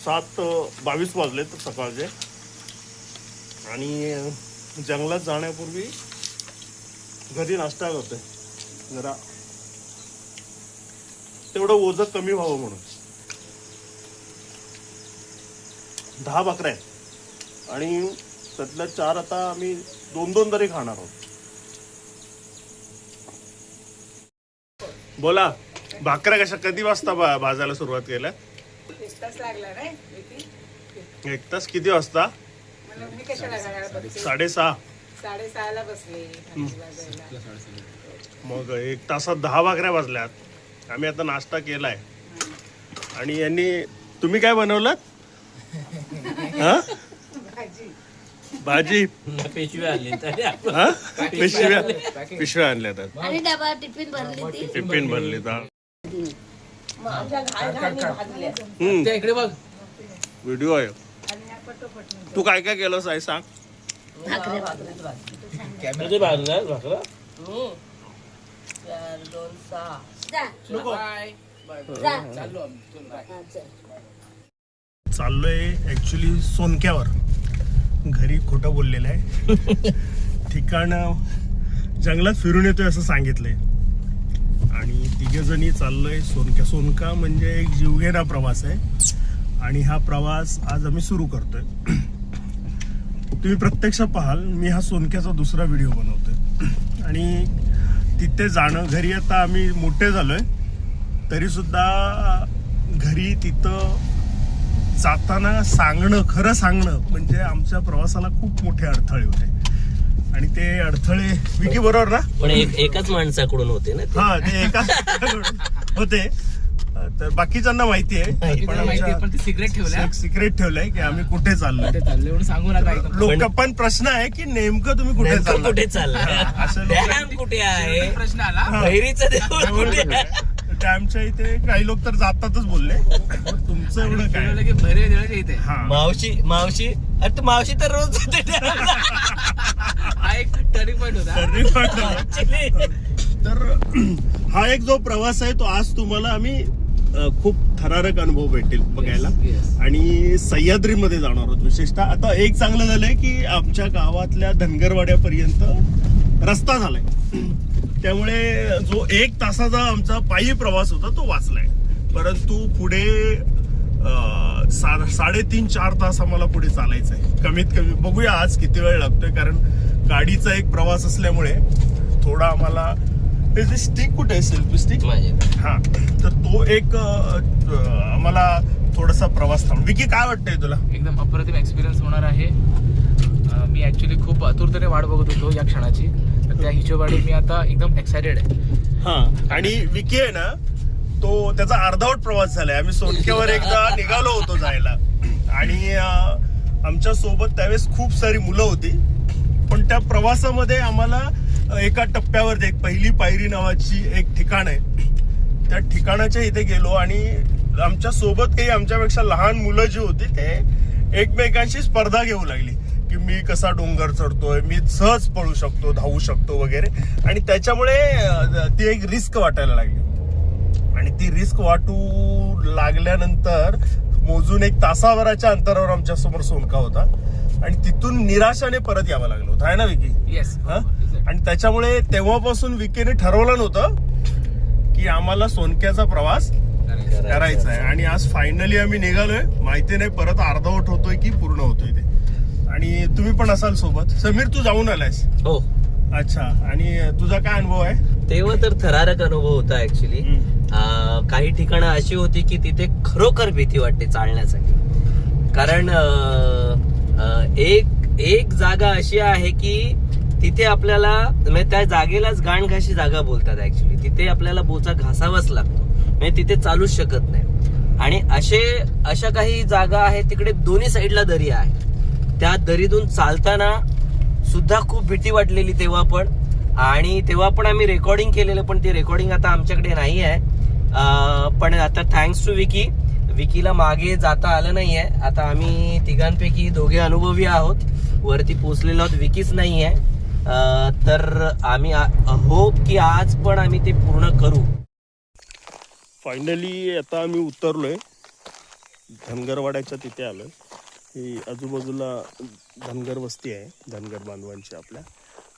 7:22 वाजलेत सकाळचे आणि जंगलात जाण्यापूर्वी घरी नाश्ता करतोय जरा तेवढं ओझं कमी व्हावं म्हणून. 10 भाकऱ्या आहेत आणि त्यातल्या 4 आता आम्ही 2-2 तरी खाणार आहोत. बोला, भाकऱ्या कशा कधी वाजता भाजायला सुरुवात केल्या? 1 तास लागला नाही. 1 तास किती वाजता? 6:30. 6:30ला बसले. मग 1 तासात 10 भाकऱ्या भाजल्यात. आम्ही आता नाश्ता केलाय आणि यांनी तुम्ही काय बनवलं? भाजी पिशव्या आणली पिशव्या आणल्या आणि डबा टिफिन भरली ती. टिफिन भरली इकडे बघ व्हिडिओ आहे. तू काय काय केलंस आहे सांग. कॅमेरा भाजला भाकरा. 4, 2, 6 चाललोय ऍक्च्युली सोनक्यावर. घरी खोटं बोललेलं आहे. ठिकाण जंगलात फिरून येतोय असं सांगितलंय आणि 3 जणी चाललोय सोनक्या. सोनका म्हणजे एक जीवघेणा प्रवास आहे आणि हा प्रवास आज आम्ही सुरू करतोय. तुम्ही प्रत्यक्ष पाहाल. मी हा सोनक्याचा दुसरा व्हिडिओ बनवतोय आणि तिथे जाणं. घरी आता आम्ही मोठे झालोय तरी सुद्धा घरी तिथं जाताना खरं सांगणं म्हणजे आमच्या प्रवासाला खूप मोठे अडथळे होते आणि ते अडथळे विकी बरोबर ना? पण एकाच माणसाकडून होते ना. हा, ते एका होते. तर बाकीच्यांना माहिती आहे पण सिक्रेट ठेवलंय की आम्ही कुठे चाललोय सांगू नका. लोक पण प्रश्न आहे की नेमकं तुम्ही कुठे चाललाय. डॅम कुठे आहे? प्रश्न आला. बहिरीचं देऊळ कुठे आहे? डॅमच्या इथे काही लोक तर जातातच बोलले. तुमचं एवढं काय? मावशी अरे मावशी तर रोज हा एक टर्निंग पॉइंट होता. तर हा एक जो प्रवास आहे तो आज तुम्हाला आम्ही खूप थरारक अनुभव भेटेल बघायला. आणि सह्याद्रीमध्ये जाणार आहोत. विशेषतः आता एक चांगलं झालंय की आमच्या गावातल्या धनगरवाड्यापर्यंत रस्ता झालाय. त्यामुळे जो 1 तासाचा आमचा पायी प्रवास होता तो वाचलाय. परंतु पुढे 3.5-4 तास आम्हाला पुढे चालायचंय कमीत कमी. बघूया आज किती वेळ लागतोय कारण गाडीचा एक प्रवास असल्यामुळे थोडा आम्हाला. त्याची स्टिक कुठे आहे? सेल्फी स्टिक हा. तर तो एक आम्हाला थोडासा प्रवास थांब. विकी काय वाटतंय तुला? एकदम अप्रतिम एक्सपिरियन्स होणार आहे. मी ऍक्च्युली खूप आतुरतेने वाट बघत होतो या क्षणाची. तर त्या हिशोबाने मी आता एकदम एक्सायटेड आहे. हा. आणि विकी आहे ना तो त्याचा अर्धवट प्रवास झालाय. आम्ही सोनक्यावर एकदा निघालो होतो जायला आणि आमच्या सोबत त्यावेळेस खूप सारी मुलं होती. पण त्या प्रवासामध्ये आम्हाला एका टप्प्यावर एक पहिली पायरी नावाची एक ठिकाण आहे. त्या ठिकाणाच्या इथे गेलो आणि आमच्या सोबत काही आमच्यापेक्षा लहान मुलं जी होती ते एकमेकांशी स्पर्धा घेऊ लागली की मी कसा डोंगर चढतोय, मी सहज पळू शकतो, धावू शकतो वगैरे. आणि त्याच्यामुळे ती एक रिस्क वाटायला लागली आणि ती रिस्क वाटू लागल्यानंतर मोजून 1 तासाभराच्या अंतरावर आमच्या समोर सोनका होता आणि तिथून निराशाने परत यावं लागलं होतं. आहे ना विकी? येस. आणि त्याच्यामुळे तेव्हापासून विकीने ठरवलं नव्हतं की आम्हाला सोनक्याचा प्रवास करायचा आहे. आणि आज फायनली आम्ही निघालोय. माहिती नाही परत अर्धवट होतोय की पूर्ण होतोय ते. आणि तुम्ही पण असाल सोबत. समीर तू जाऊन आलायस? हो. अच्छा. आणि तुझा काय अनुभव आहे? तेव्हा तर थरारक अनुभव होता ऍक्च्युली. काही ठिकाणं अशी होती की तिथे खरोखर भीती वाटते चालण्यासाठी. कारण एक जागा अशी आहे की तिथे आपल्याला म्हणजे त्या जागेलाच गाणघाशी जागा बोलतात ऍक्च्युली. तिथे आपल्याला बोचा घासावाच लागतो म्हणजे तिथे चालूच शकत नाही. आणि अशा काही जागा आहेत तिकडे दोन्ही साईडला दरी आहे. त्या दरीतून चालताना सुद्धा खूप भीती वाटलेली तेव्हा पण. आणि तेव्हा पण आम्ही रेकॉर्डिंग केलेलं पण ते रेकॉर्डिंग आता आमच्याकडे नाही आहे. पण आता थँक्स टू विकीला मागे जाता आलं नाहीये. आता आम्ही तिघांपैकी दोघे अनुभवी आहोत. वरती पोहोचलेलो आहोत. विकीच नाहीये. तर आम्ही होप की आज पण आम्ही ते पूर्ण करू. फायनली आता आम्ही उतरलोय धनगरवाड्याच्या तिथे आलोय. ही आजूबाजूला धनगर वस्ती आहे, धनगर बांधवांची आपल्या.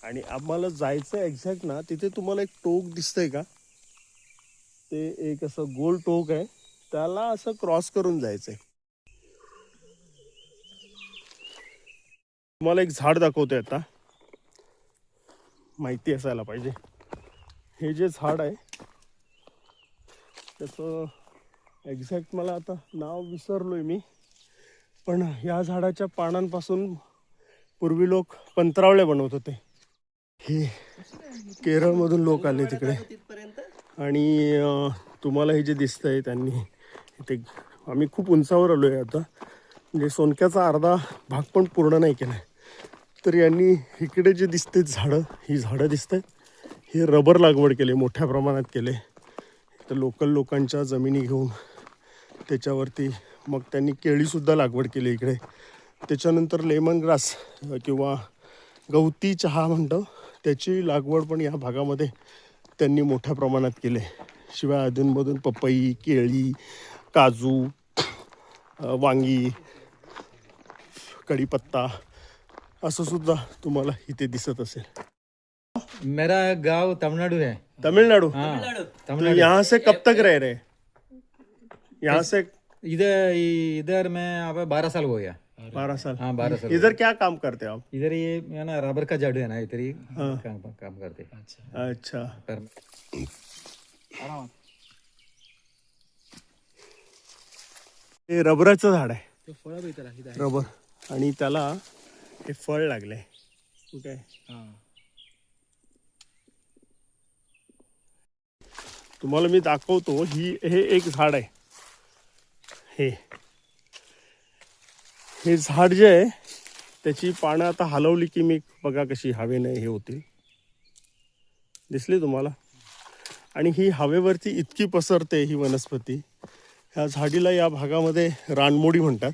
आणि आम्हाला जायचं एक्झॅक्ट ना, तिथे तुम्हाला एक टोक दिसतंय का, ते एक असं गोल टोक आहे, त्याला असं क्रॉस करून जायचंय. तुम्हाला एक झाड दाखवतोय आता, माहिती असायला पाहिजे. हे जे झाड आहे त्याचं एक्झॅक्ट मला आता नाव विसरलोय मी, पण या झाडाच्या पानांपासून पूर्वी लोक पंत्रावळे बनवत होते. हे केरळमधून लोक आले तिकडे. आणि तुम्हाला हे जे दिसतंय त्यांनी इथे, आम्ही खूप उंचावर आलो आहे आता, म्हणजे सोनक्याचा अर्धा भाग पण पूर्ण नाही केला आहे. तर यांनी इकडे जे दिसते झाडं, ही झाडं दिसतात, हे रबर लागवड केले, मोठ्या प्रमाणात केले. तर लोकल लोकांच्या जमिनी घेऊन त्याच्यावरती मग त्यांनी केळीसुद्धा लागवड केली इकडे. त्याच्यानंतर लेमन ग्रास किंवा गवती चहा म्हणतो, त्याची लागवड पण या भागामध्ये त्यांनी मोठ्या प्रमाणात केले. शिवाय अधूनमधून पपई, केळी, काजू, वांगी, कढीपत्ता असं सुद्धा तुम्हाला इथे दिसत असेल. मेरा गांव तमिलनाडु है. तमिलनाडु? हाँ, तो तमिलनाडु. यहाँ से कब तक रह रहे? यहाँ से इधर इधर मैं अब 12 साल हो गया. 12 साल. हाँ 12 साल. इधर क्या काम करते आप? इधर ये है ना रबर का झाड़ू है ना, इधर ही हाँ. काम करते. अच्छा. पर हे रबराचं झाड आहे, ते फळं बी त्याला इथं आहे. रबर, आणि त्याला हे फळ लागले. कुठे आहे? हा. तुम्हाला मी दाखवतो. हे एक झाड आहे. हे झाड जे आहे त्याची पानं आता हलवली की मी बघा कशी हवेने हे होतील, दिसली तुम्हाला. आणि ही हवेवरती इतकी पसरते ही वनस्पती. ह्या झाडीला या भागामध्ये रानमोडी म्हणतात.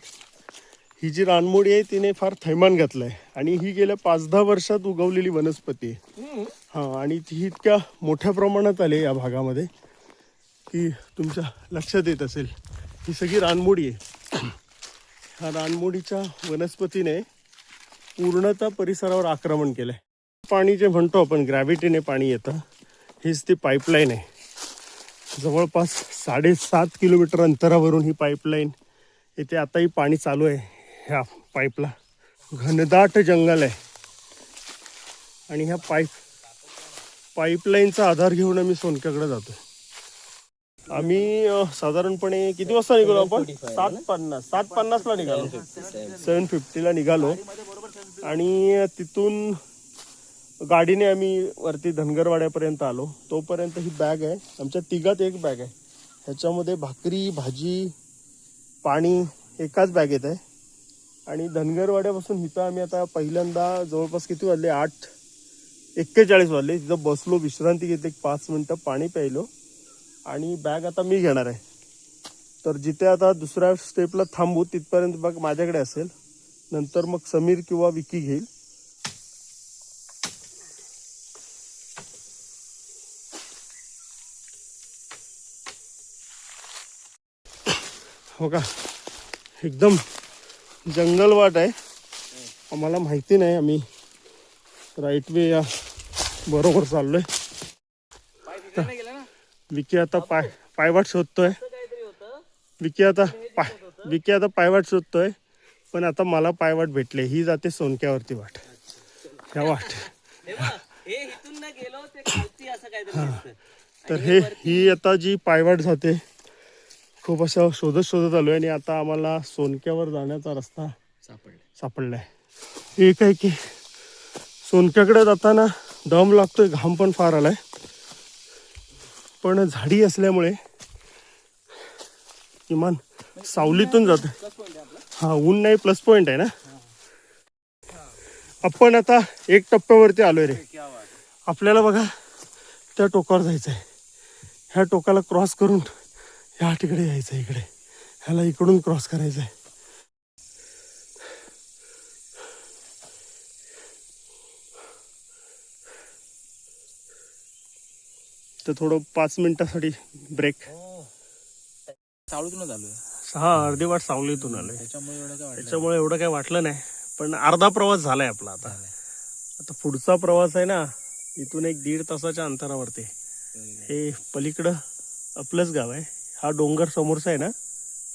ही जी रानमोडी आहे तिने फार थैमान घातलं आहे आणि ही गेल्या 5-10 वर्षात उगवलेली वनस्पती आहे. हां, आणि ती इतक्या मोठ्या प्रमाणात आली या भागामध्ये की तुमच्या लक्षात येत असेल. ही सगळी रानमोडी आहे. ह्या रानमोडीच्या वनस्पतीने पूर्णतः परिसरावर आक्रमण केलं आहे. पाणी जे म्हणतो आपण ग्रॅव्हिटीने पाणी येतं, हीच ती पाईपलाईन आहे. जवळपास 7.5 किलोमीटर अंतरावरून ही पाईपलाईन येते. आताही पाणी चालू आहे ह्या पाईपला. घनदाट जंगल आहे आणि ह्या पाईपलाईनचा आधार घेऊन आम्ही सोनक्याकडे जातो. आम्ही साधारणपणे किती वाजता निघालो आपण? 7:50ला निघालो. 7:50ला निघालो आणि तिथून गाडीने आम्ही वरती धनगरवाड्यापर्यंत आलो. तोपर्यंत ही बॅग आहे, आमच्या तिघात एक बॅग आहे. ह्याच्यामध्ये भाकरी, भाजी, पाणी एकाच बॅगेत आहे. आणि धनगरवाड्यापासून इथं आम्ही आता पहिल्यांदा जवळपास किती वाजले? 8:41 वाजले. तिथं बसलो, विश्रांती घेतली, 5 मिनटं पाणी प्यायलो आणि बॅग आता मी घेणार आहे. तर जिथे आता दुसऱ्या स्टेपला थांबू तिथपर्यंत बॅग माझ्याकडे असेल. नंतर मग समीर किंवा विकी घेईल. हो का, एकदम जंगल वाट आहे. आम्हाला माहिती नाही, आम्ही राईट वे या बरोबर चाललोय. विकी आता पायवाट शोधतोय. विकी आता पायवाट शोधतोय, पण आता मला पायवाट भेटले. ही जाते सोनक्यावरती वाट. ह्या वाट तर ही आता जी पायवाट जाते, खूप असं शोधत आलोय आणि आता आम्हाला सोनक्यावर जाण्याचा रस्ता सापडलाय. एक आहे की सोनक्याकडे जाताना दम लागतोय, घाम पण फार आलाय, पण झाडी असल्यामुळे किमान सावलीतून जात. हा, ऊन नाही, प्लस पॉइंट आहे ना. आपण आता एक टप्प्यावरती आलोय रे. आपल्याला बघा त्या टोकावर जायचं आहे. ह्या टोकाला क्रॉस करून ह्या तिकडे यायचं, इकडे ह्याला इकडून क्रॉस करायचं आहे. तर थोडं 5 मिनिटासाठी ब्रेक. सावळीतूनच आलोय. अर्धी वाट सावलीतून आलोय. त्याच्यामुळे एवढं काय वाटलं त्याच्यामुळे एवढं काही वाटलं नाही, पण अर्धा प्रवास झालाय आपला. आता पुढचा प्रवास आहे ना, इथून 1-1.5 तासाच्या अंतरावरती. हे पलीकडं आपलंच गाव आहे. हा डोंगर समोरचा आहे ना,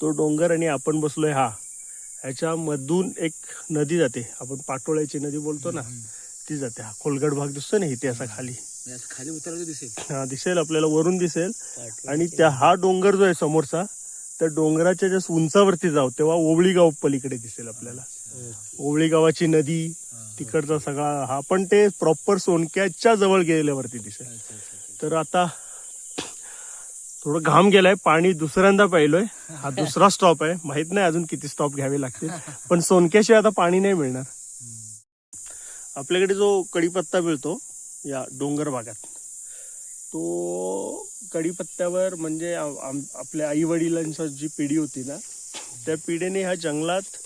तो डोंगर आणि आपण बसलोय ह्याच्यामधून एक नदी जाते, आपण पाटोळ्याची नदी बोलतो ना, ती जाते. हा खोलगड भाग दिसतो ना इथे असा खाली, खाली उतरलं दिसेल. हा दिसेल आपल्याला, वरून दिसेल. आणि हा डोंगर जो आहे समोरचा, त्या डोंगराच्या जस्ट उंचावरती जाऊ तेव्हा ओवळी गाव पलीकडे दिसेल आपल्याला. ओवळी गावाची नदी तिकडचा सगळा हा, पण ते प्रॉपर सोनक्याच्या जवळ गेल्यावरती दिसेल. तर आता थोडं घाम गेलाय, पाणी दुसऱ्यांदा प्यायलोय. हा दुसरा स्टॉप आहे, माहित नाही अजून किती स्टॉप घ्यावे लागतील, पण सोनक्याशिवाय आता पाणी नाही मिळणार. आपल्याकडे जो कढीपत्ता मिळतो या डोंगर भागात, तो कढीपत्त्यावर म्हणजे आपल्या आई वडिलांची जी पिढी होती ना, त्या पिढीने ह्या जंगलात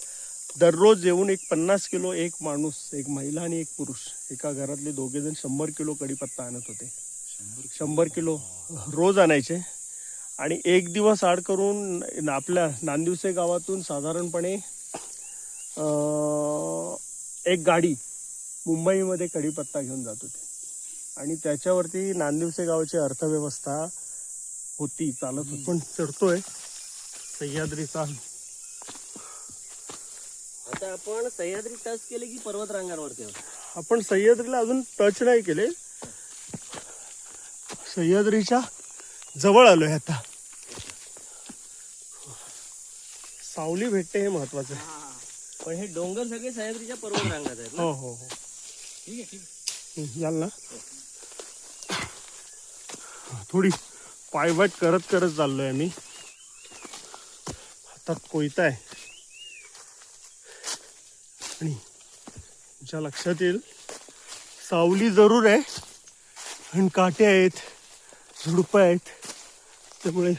दररोज येऊन 50 किलो, एक माणूस, एक महिला आणि एक पुरुष, एका घरातले दोघे जण 100 किलो कढीपत्ता आणत होते. 100 किलो रोज आणायचे. आणि एक दिवस आड करून आपल्या नांदिवसे गावातून साधारणपणे एक गाडी मुंबईमध्ये कढीपत्ता घेऊन जात होती. आणि त्याच्यावरती नांदिवसे गावाची अर्थव्यवस्था होती, चालत होती. पण चढतोय सह्याद्रीचा. आता आपण सह्याद्री टच केले की पर्वत रांगांवरती आहोत. आपण सह्याद्रीला अजून टच नाही केले, सह्याद्रीच्या जवळ आलोय आता. सावली भेटते हे महत्वाचं आहे. पण हे डोंगर सगळे सह्याद्रीच्या पर्वत रांगात आहेत ना. हो हो हो, ठीक आहे. याल ना. थोडी पायवाट करत करत चाललोय आम्ही. हातात कोयता आहे आणि तुमच्या लक्षात येईल, सावली जरूर आहे आणि काटे आहेत, झुडपं आहेत, त्यामुळे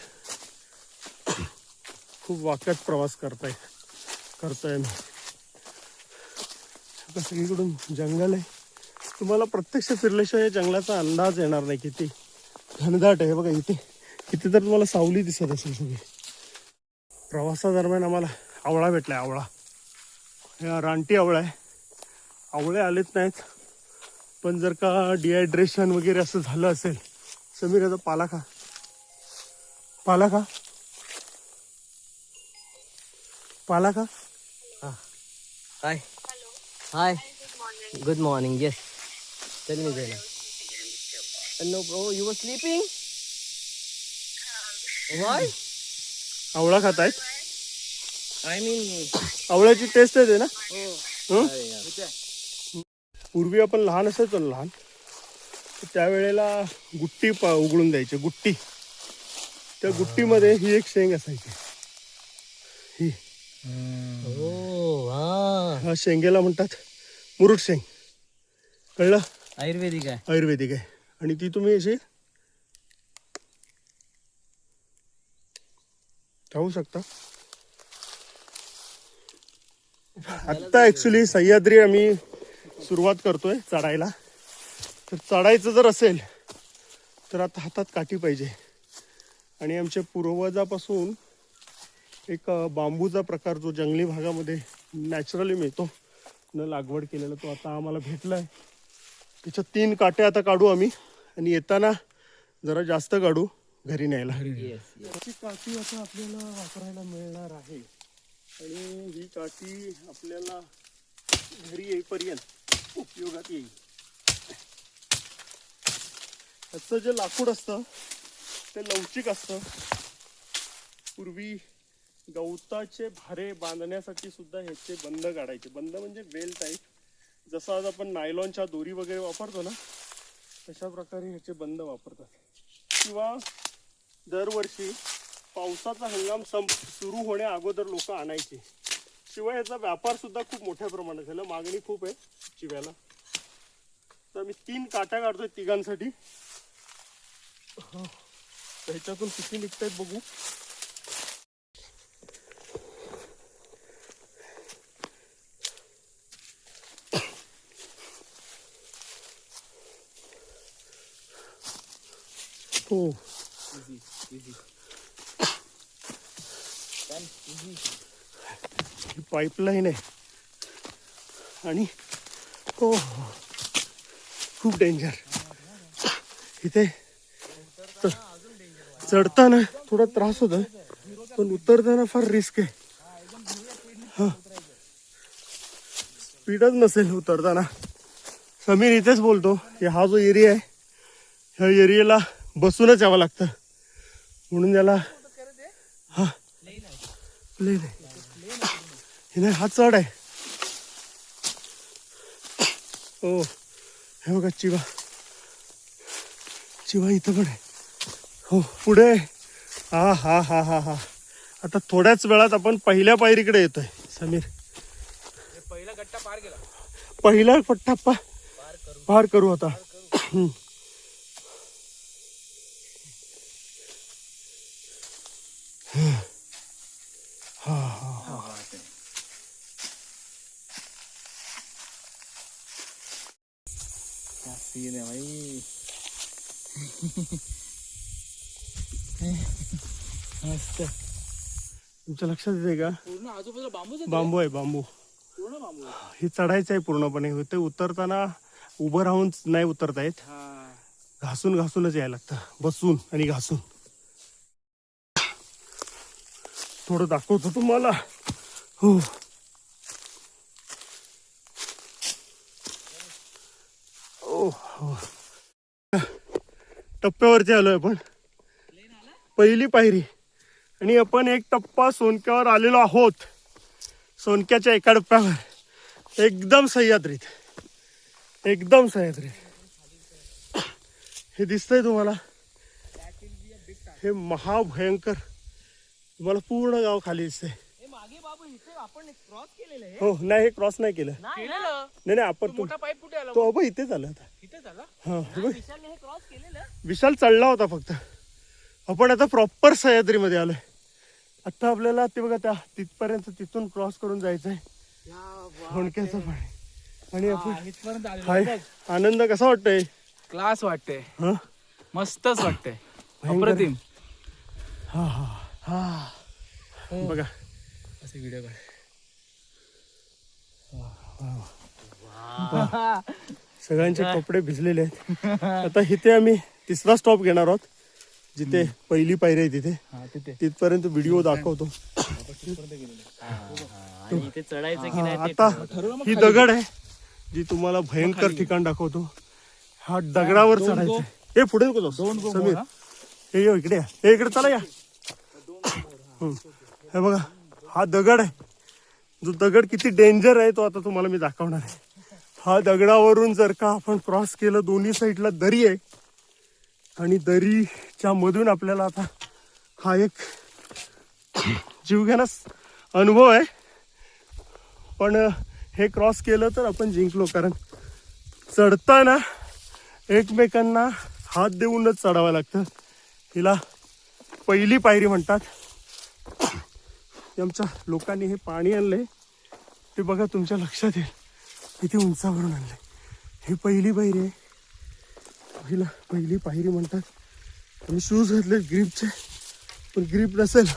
खूप वाक्यात प्रवास करतोय मी. सगळीकडून जंगल आहे. तुम्हाला प्रत्यक्ष फिरल्याशिवाय जंगलाचा अंदाज येणार नाही किती घनदाट आहे. बघा इथे किती तर तुम्हाला सावली दिसत असेल सगळी. प्रवासादरम्यान आम्हाला आवळा भेटलाय. आवळा हा रानटी आवळा आहे. आवळे आलेच नाहीत, पण जर का डिहायड्रेशन वगैरे असं झालं असेल, समीर याचा पाला खा, पाला खा, पाला खा. Hi hi, good morning. Yes, tell me Zaina. No, bro, you were sleeping? Why? आवळा खातायत. I mean, आवळ्याची टेस्ट येते ना. हं? अरे यार. पूर्वी आपण लहान असायचो ना, लहान, तर त्यावेळेला गुट्टी उघडून द्यायची. गुट्टी, त्या गुट्टीमध्ये ही एक शेंग असायची. ही ह्या शेंगेला म्हणतात मुरुड शेंग. कळलं? आयुर्वेदिक आहे. आयुर्वेदिक आहे. आणि ती तुम्ही अशी खाऊ शकता. आत्ता ऍक्च्युली सह्याद्री आम्ही सुरुवात करतोय चढायला. तर चढायचं जर असेल तर आता हातात काठी पाहिजे. आणि आमच्या पूर्वजापासून एक बांबूचा प्रकार जो जंगली भागामध्ये नॅचरली मिळतो, न लागवड केलेला, तो आता आम्हाला भेटला आहे. त्याच्या 3 काटे आता काढू आम्ही, आणि येताना जरा जास्त काढू घरी न्यायला. ही काठी आता आपल्याला वापरायला मिळणार आहे. आणि ही काठी आपल्याला घरी येईपर्यंत उपयोगात येईल. याचं जे लाकूड असतं ते लवचिक असतं. पूर्वी गवताचे भारे बांधण्यासाठी सुद्धा ह्याचे बंद काढायचे. बंद म्हणजे वेल टाईप, जसं आज आपण नायलॉनच्या दोरी वगैरे वापरतो ना, तशा प्रकारे ह्याचे बंद वापरतात. किंवा दरवर्षी पावसाचा हंगाम सुरू होण्या अगोदर लोक आणायचे. शिवाय ह्याचा व्यापार सुद्धा खूप मोठ्या प्रमाणात झाला. मागणी खूप आहे चिव्याला. तर मी 3 काट्या काढतोय तिघांसाठी. ह्याच्यातून किती निघतायत बघू. हो, पाईपलाईन आहे आणि हो खूप डेंजर इथे. चढताना थोडा त्रास होतोय पण उतरताना फार रिस्क आहे. हा स्पीडच नसेल उतरताना. समीर इथेच बोलतो की हा जो एरिया आहे ह्या एरियाला बसूनच यावं लागतं म्हणून त्याला हा प्लेन आहे. नाही हा चढ आहे. हो हे बघा चिवा इथं पण आहे. हो पुढे हा हा हा हा हा. आता थोड्याच वेळात आपण पहिल्या पायरीकडे येतोय समीर. पहिला गट्टा पार गेला. पहिला टप्पा पार करू आता. सीन आहे भाई. मस्त. तुमच्या लक्षात येते का पूर्ण आजूबाजूला बांबूच आहे. बांबू आहे बांबू. पूर्ण बांबू आहे. हे चढायचं आहे पूर्णपणे. ते उतरताना उभं राहून नाही उतरता येत. घासूनच यायला लागतं बसून आणि घासून. थोडं दाखवतो तुम्हाला. हो टप्प्यावरती आलोय आपण. पहिली पायरी आणि आपण एक टप्पा सोनक्यावर आलेलो आहोत. सोनक्याच्या एका टप्प्यावर एकदम सह्याद्रीत. हे दिसतंय तुम्हाला. हे महाभयंकर तुम्हाला पूर्ण गाव खाली दिसतंय. हो नाही हे क्रॉस नाही केलं. नाही आपण मोठा पाईप कुठे आला? तो अबा इथेच आला होता. इथेच आला. हा विशाल चढला होता फक्त. आपण आता प्रॉपर सह्याद्रीमध्ये आलोय. आता आपल्याला ते बघा त्या तिथपर्यंत तिथून क्रॉस करून जायचंय होणक्याचं पाणी. आणि आपण इथपर्यंत आलेलो. हाय आनंद कसा वाटतोय? क्लास वाटते. हा मस्तच वाटते. अप्रतिम. हा हा हा बघा असे व्हिडिओ काढ. सगळ्यांचे कपडे भिजलेले आहेत. आता इथे आम्ही तिसरा स्टॉप घेणार आहोत जिथे पहिली पायरी आहे तिथे. तिथे तिथपर्यंत व्हिडिओ दाखवतो. आणि इथे चढायचं की नाही ते आता ही दगड आहे जी तुम्हाला भयंकर ठिकाण दाखवतो. हा दगडावर चढायचं. हे पुढे नको जाऊ समीर. हे ये इकडे या. हे इकडे चला या. हे बघा हा दगड आहे. जो दगड किती डेंजर आहे तो आता तुम्हाला मी दाखवणार आहे. हा दगडावरून जर का आपण क्रॉस केलं दोन्ही साईडला दरी आहे आणि दरीच्या मधून आपल्याला आता हा एक जीवघेणा अनुभव आहे. पण हे क्रॉस केलं तर आपण जिंकलो. कारण चढताना एकमेकांना हात देऊनच चढावं लागतं. हिला पहिली पायरी म्हणतात. आमच्या लोकांनी हे पाणी आणलंय ते बघा तुमच्या लक्षात येईल. किती उंचावरून आणलंय. ही पहिली पायरी आहे. हिला पहिली पायरी म्हणतात. आणि शूज घातले ग्रीपचे. पण ग्रीप नसेल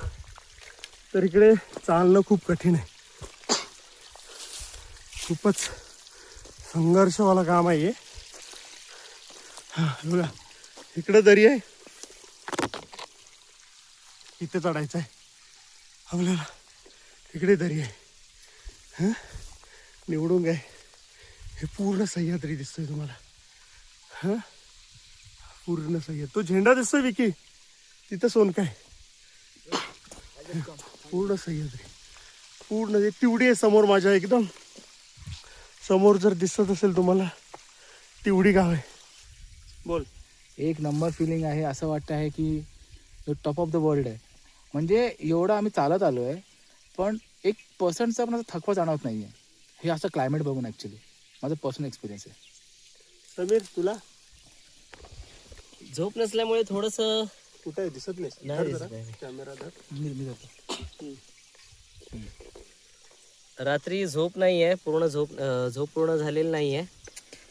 तर इकडे चालणं खूप कठीण आहे. खूपच संघर्षवाला काम आहे हे. बघा इकडे दरी आहे. इथे चढायचं आहे आपल्याला. इकडे दरी आहे. निवडून काय हे पूर्ण सह्याद्री दिसतोय तुम्हाला. हा पूर्ण सह्याद्री. तो झेंडा दिसतोय विकी तिथं सोनकाय. पूर्ण सह्याद्री पूर्ण एक तिवडी आहे समोर माझ्या. एकदम समोर जर दिसत असेल तुम्हाला तिवडी गाव आहे. बोल. एक नंबर फिलिंग आहे. असं वाटतं आहे की टॉप ऑफ द वर्ल्ड आहे. म्हणजे एवढं आम्ही चालत आलो आहे पण 1% पण असं थकवा जाणवत नाही आहे. हे असं क्लायमेट बघून ॲक्च्युली माझा पर्सनल एक्सपिरियन्स आहे. समीर तुला झोप नसल्यामुळे थोडस कुठे आहे दिसत नाही. नाही धर जरा. दिसत आहे. कॅमेरा धर. मी जातो. रात्री झोप नाही आहे. झोप पूर्ण झालेली नाही आहे.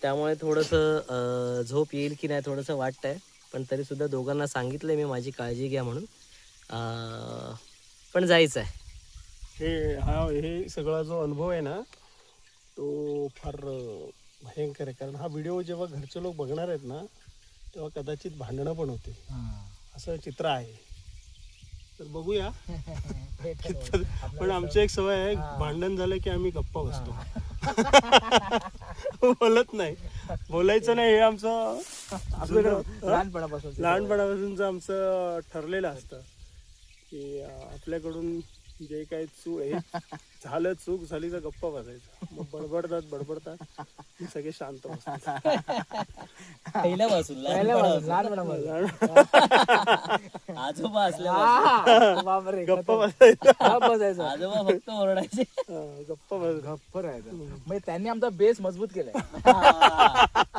त्यामुळे थोडंसं झोप येईल की नाही थोडंसं वाटतंय. पण तरी सुद्धा दोघांना सांगितलंय मी माझी काळजी घ्या म्हणून. पण जायचं आहे. हे सगळा जो अनुभव आहे ना तो फार भयंकर आहे. कारण हा व्हिडिओ जेव्हा घरचे लोक बघणार आहेत ना तेव्हा कदाचित भांडणं पण होते, असं चित्र आहे. तर बघूया. पण आमची एक सवय आहे, भांडण झालं की आम्ही गप्पा बसतो. बोलत नाही, बोलायचं नाही, हे आमचं लहानपणापासूनच आमचं ठरलेलं असतं की आपल्याकडून जे काही झालं चूक झाली तर गप्पा बसायचं. मग बडबडतात सगळे शांत बसतात. पहिल्यापासून आजोबा असल्यापासून गप्पा बसायचं. आजोबा फक्त ओरडायचे. गप्प राहायचं. म्हणजे त्यांनी आमचा बेस मजबूत केलाय.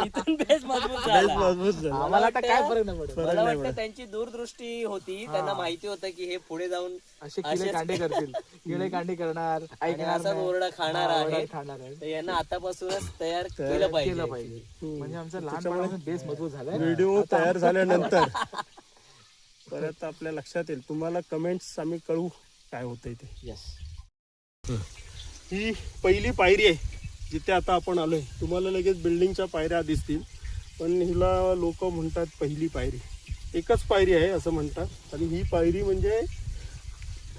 इथून बेस मजबूत झाला. मजबूत झालं. आम्हाला आता काय फरक नाही पडत. मला वाटतं त्यांची दूरदृष्टी होती. त्यांना माहिती होतं की हे पुढे जाऊन असे किडे कांडे करतील, किडे कांडे करणार, ऐकणार असा नाही. ओरडा खाणार आहे. खाणार आहे. तर यांना आतापासूनच तयार केलं पाहिजे. म्हणजे आमचा लहानपणापासून बेस मजबूत झालाय. व्हिडिओ तयार झाल्यानंतर परत आपल्या लक्षात येईल. तुम्हाला कमेंट्स आम्ही कळवू काय होतंय ते. ही पहिली पायरी आहे जिथे आता आपण आलोय. तुम्हाला लगेच बिल्डिंगच्या पायऱ्या दिसतील, पण हिला लोक म्हणतात पहिली पायरी. एकच पायरी आहे असं म्हणतात. आणि ही पायरी म्हणजे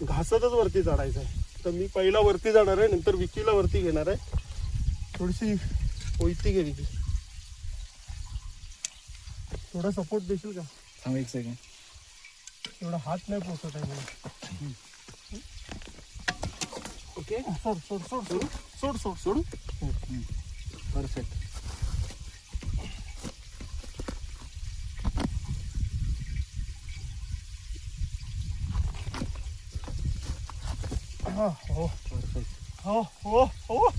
घासतच वरती चढायचं आहे. तर मी पहिला वरती जाणार आहे, नंतर विकीला वरती घेणार आहे. थोडीशी ओयती घे विकी, थोडा सपोर्ट देशील का? थांब एक सेकंड. एवढा हात नाही पोचत आहे मला. ओके, सोड सोड सोड सोड सोड सोड सोड. परफेक्ट. हो परफेक्ट. हो हो हो.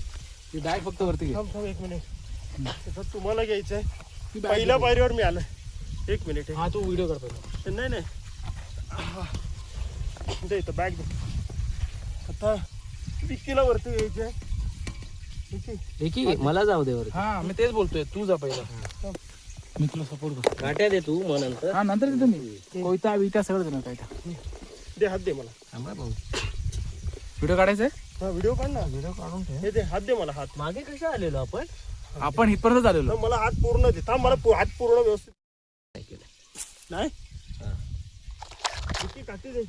बॅग फक्त वरती घे. थांब एक मिनिट. तसं तुम्हाला घ्यायचं आहे. पहिल्या पायरीवर मी आलोय. एक मिनिट. हा तू व्हिडिओ करतो. नाही नाही, दे इथं बॅग दे. आता विकीला वरती घ्यायचं आहे. विकी मला जाऊ दे वरती. हा मी तेच बोलतोय, तू जा पहिला. मी तुला सपोर्ट करतो. गाठ्या दे तू मग नंतर. हा नंतर देतो मी. कोयता विता सगळं देणार. काय दे, हात दे मला. व्हिडिओ काढायचा आहे. हा व्हिडिओ काढ ना. व्हिडिओ काढून हे दे, हात दे मला. हात मागे कशा आलेलो आपण? आपण इथपर्यंत आलेलो. मला हात पूर्ण दे. थांब, मला हात पूर्ण व्यवस्थित नाही. विकी काठी दे.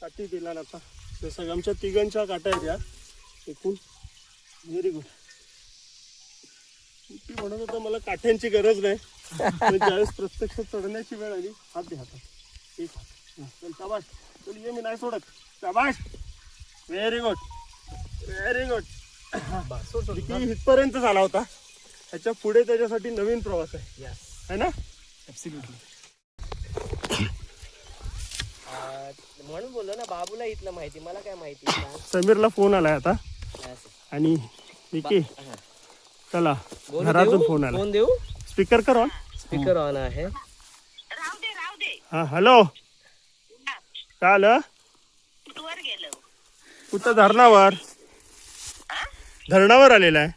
काठी दिला ना आता. ते सगळ्या आमच्या तिघांच्या काट्या आहेत या एकूण. Very good. ती म्हणत होता मला काठ्यांची गरज नाही. पण ज्यावेळेस प्रत्यक्ष चढण्याची वेळ आली, हात दे हातात. एक हात. चल शाबाश. चल ये, मी नाही सोडत. शाबाश. Very good, very good. Vicky इथपर्यंत झाला होता. ह्याच्या पुढे त्याच्यासाठी नवीन प्रवास आहे ना. म्हणून बोललो ना, बाबूला इथलं माहिती, मला काय माहिती. समीरला फोन आलाय आता. आणि विकी चला, घरातून फोन आला. फोन देऊ. स्पीकर कर ऑन. स्पीकर ऑन आहे. हा हॅलो. काय आलं? कुठं? धरणावर. धरणावर आलेला आहे.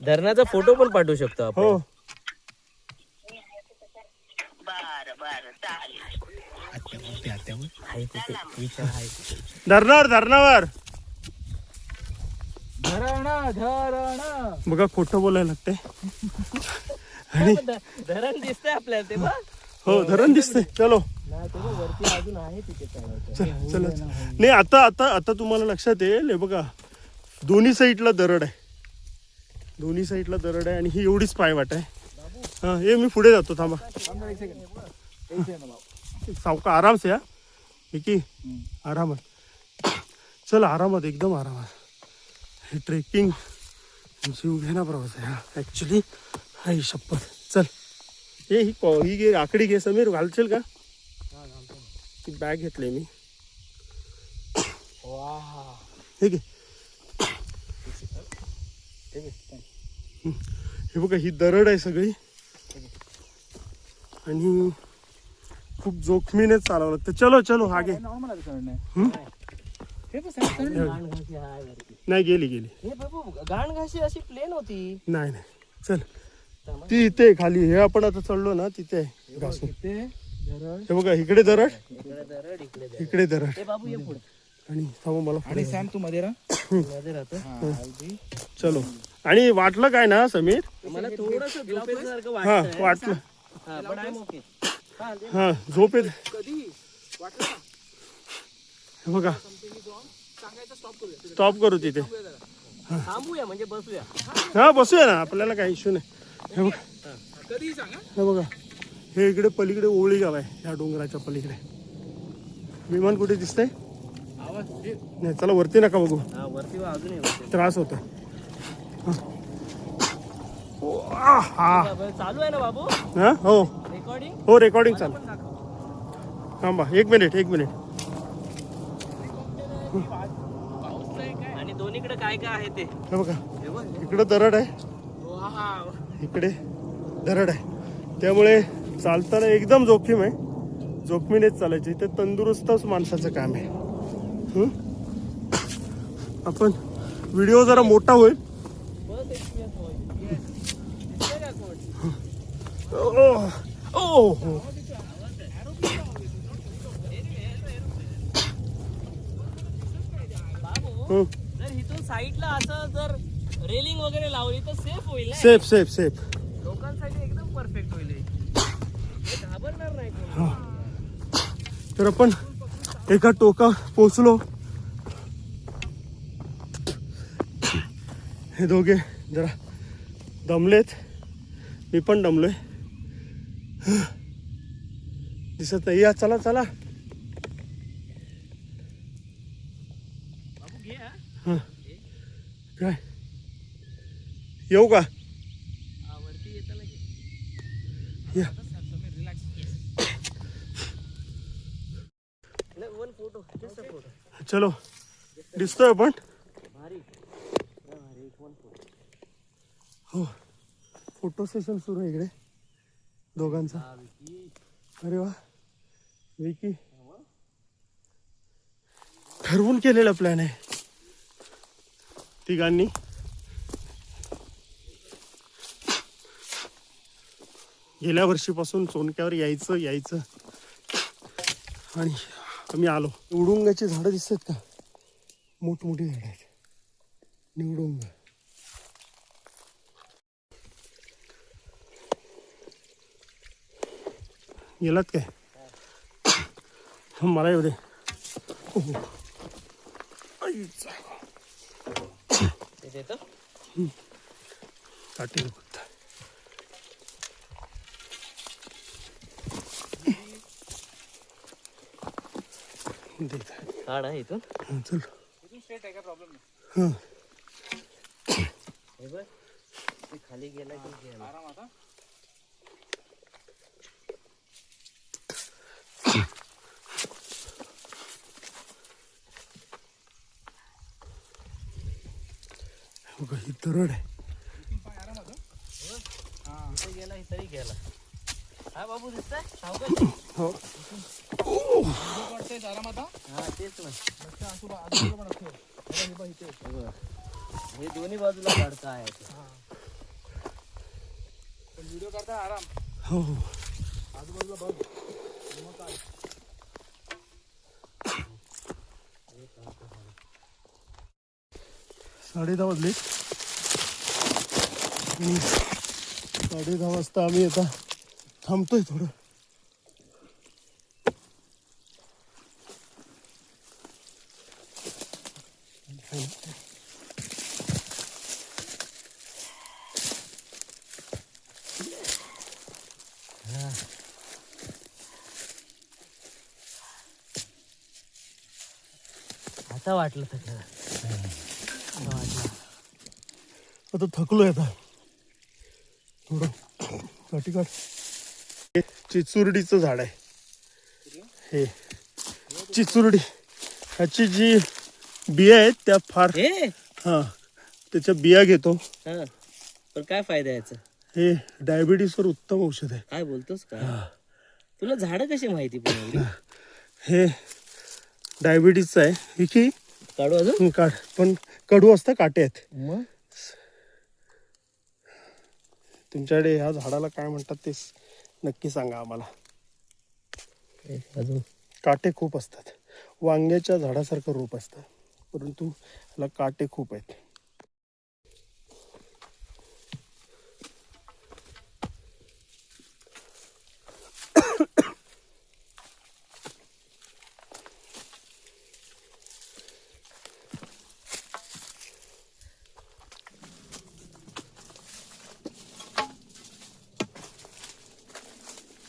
धरणाचा फोटो पण पाठवू शकतो आपण. हो. धरणावर धरणावर. बघा खोटं बोलायला लागतंय. धरण दिसतंय आपल्याला ते बघ. हो धरण दिसतंय. चलो वरती अजून आहे तिथे. चला. नाही आता आता आता तुम्हाला लक्षात येईल. हे बघा दोन्ही साईडला दरड आहे. दोन्ही साईडला दरड आहे आणि ही एवढीच पायवाट आहे. हा हे मी पुढे जातो. थांबा. सावका आराम से. हा विकी आरामात. चल आरामात, एकदम आरामात. हे ट्रेकिंग जीवघेणा प्रवास आहे हा ॲक्च्युली. हाय शपथ. चल ही घे, आकडी घे. समीर घालशील का? ती बॅग घेतली मी. हे घे. हे बघा ही दरड आहे सगळी आणि खूप जोखमीने चालावं लागतं. चलो चलो आगे. नाही गेली गेली. हे बाबू गाणगाशी अशी प्लेन होती. नाही नाही चल. ती इथे खाली. हे आपण आता चढलो ना तिथे आहे घासून. हे बघा इकडे दरड, इकडे दरड, इकडे दरड. इकडे दरड. ए बाबू ये पुढे. आणि थांबा मला आणि सॅम तू मध्ये राहा. मध्ये राहतो. चलो. आणि वाटलं काय ना समीर, मला थोडस झोपेसारखं हा वाटतंय. वाटलं, हा, पण I'm okay. हा, दे. हा झोप येत. कधी वाटलं ना हे बघा सांगायचं स्टॉप करूया. स्टॉप करू तिथे. थांबूया म्हणजे बसूया. हा बसूया ना, आपल्याला काही इश्यू नाही. हे बघा, कधीही सांगा. हे बघा, हे इकडे पलीकडे ओवळी गाव आहे, या डोंगराच्या पलीकडे. विमान कुठे दिसतंय? आवाज हे नाही, चला वरती नका बघू, हा, वरती वा, अजूनही वरती. त्रास होतो. हा चालू आहे ना बाबू हा हो रेकॉर्डिंग? हो, रेकॉर्डिंग चालू. थांबा एक मिनिट. आणि दोन्हीकडे काय काय आहे ते? हे बघा, इकडे दरड आहे, इकडे दरड आहे. त्यामुळे चालताना एकदम जोखीम आहे. जोखमीनेच चालायचे. ते तंदुरुस्तच माणसाचं काम आहे. आपण व्हिडिओ जरा मोठा होईल. जर इथून साईडला असं जर रेलिंग वगैरे लावली तर सेफ होईल ना? Safe safe safe. लोकांसाठी एकदम परफेक्ट होईल हे. हे घाबरणार नाही कोणी. तर आपण एका टोका पोचलो. हे दोघे जरा दमलेत, मी पण दमलोय. दिसत नाही. या चला चला. बाबू घे हा. हा. काय येऊ का? हा, वरती येताना घे. या. नाही, one photo, just a photo. चलो दिसतोय आपण. भारी. भारी, एक वन फोटो. हो, फोटो सेशन सुरू आहे इकडे दोघांचा. अरे वा, विकी ठरवून केलेला प्लॅन आहे तिघांनी. गेल्या वर्षीपासून सोनक्यावर यायचं आणि आम्ही आलो. निवडुंगाची झाडं दिसतात का? मोठमोठी झाडं आहेत. निवडुंग. गेलात काय? मला येऊ दे. आईचा. ते देतो? काटेल फक्त. देत आहे. काढ हा इथून. हा, चल. स्ट्रेट आहे, काय प्रॉब्लेम नाही. हा. हे बघ, ते खाली गेला की गेला. आराम आता. बघा, ही दरड आहे. इथे गेला तरी गेला. हा बाबू दिसतंय? सावकाश. हो. वाटतंय आराम आता. हा, तेच ना. लक्ष आजूबाजूला पण असतो. हे बघ इथे. हे बघ. हे दोन्ही बाजूला काढता आहे ते. पण व्हिडिओ करता आराम. हो हो. आजूबाजूला बघ. मग काय? 10:30 वाजले. 10:30 वाजता आम्ही आता थांबतोय थोडं. आता वाटलं सगळं. आता थकलोय आता थोडं. काठी. हे चिचुरडीचं झाड आहे. हे चिचुरडी, ह्याची जी बिया आहेत त्या फार. हे हा, त्याच्या बिया घेतो. हा, पण काय फायदा याचा? हे डायबिटीसवर उत्तम औषध आहे. काय बोलतोस का? तुला झाडं कशी माहिती पण? हे डायबिटीसचं आहे. विकी काढू अजून? काढ, पण कडू असतं, काटे आहेत. मग तुमच्याकडे ह्या झाडाला काय म्हणतात ते नक्की सांगा आम्हाला. अजून काटे खूप असतात. वांग्याच्या झाडासारखं रोप असतं, परंतु याला काटे खूप आहेत.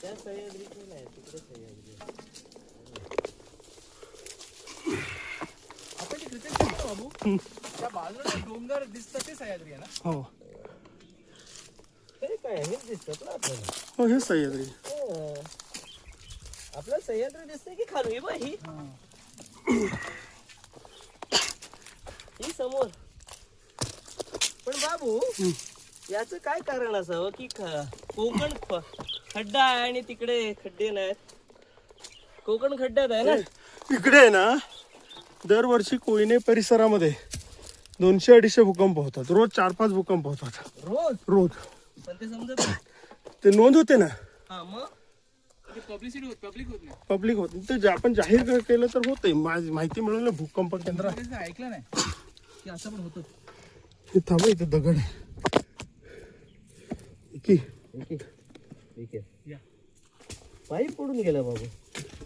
त्या सह्याद्रीचे नाही, तिकडे सह्याद्री आहे. आपण जे क्रिकेट खेळतो बाबू, त्या बाजूला डोंगर दिसतं ते सह्याद्री आहे ना? हो हे काय हेच दिसतात ना आपल्याला. हो, हे सह्याद्री. आपल्याला सह्याद्री दिसते की खाली बा ही ही समोर. पण बाबू याचं काय कारण असावं की कोकण खड्डा आहे आणि तिकडे खड्डे नाहीत. कोकण खड्ड्यात आहे ना. इकडे आहे ना, दरवर्षी कोयने परिसरामध्ये 200-250 भूकंप होतात. रोज 4-5 भूकंप होतात. रोज पण ते समजत नाही. ते नोंद होते ना. हा मग पब्लिसिटी होत, पब्लिक होत नाही. पब्लिक होत ते आपण जाहीर केलं तर होते. माहिती मिळवलं ना, भूकंप केंद्र. कधीच ऐकलं नाही की असं पण होतं. हे थांबा, इथे दगड आहे की ठीक आहे. पाईप पडून गेला बाबू.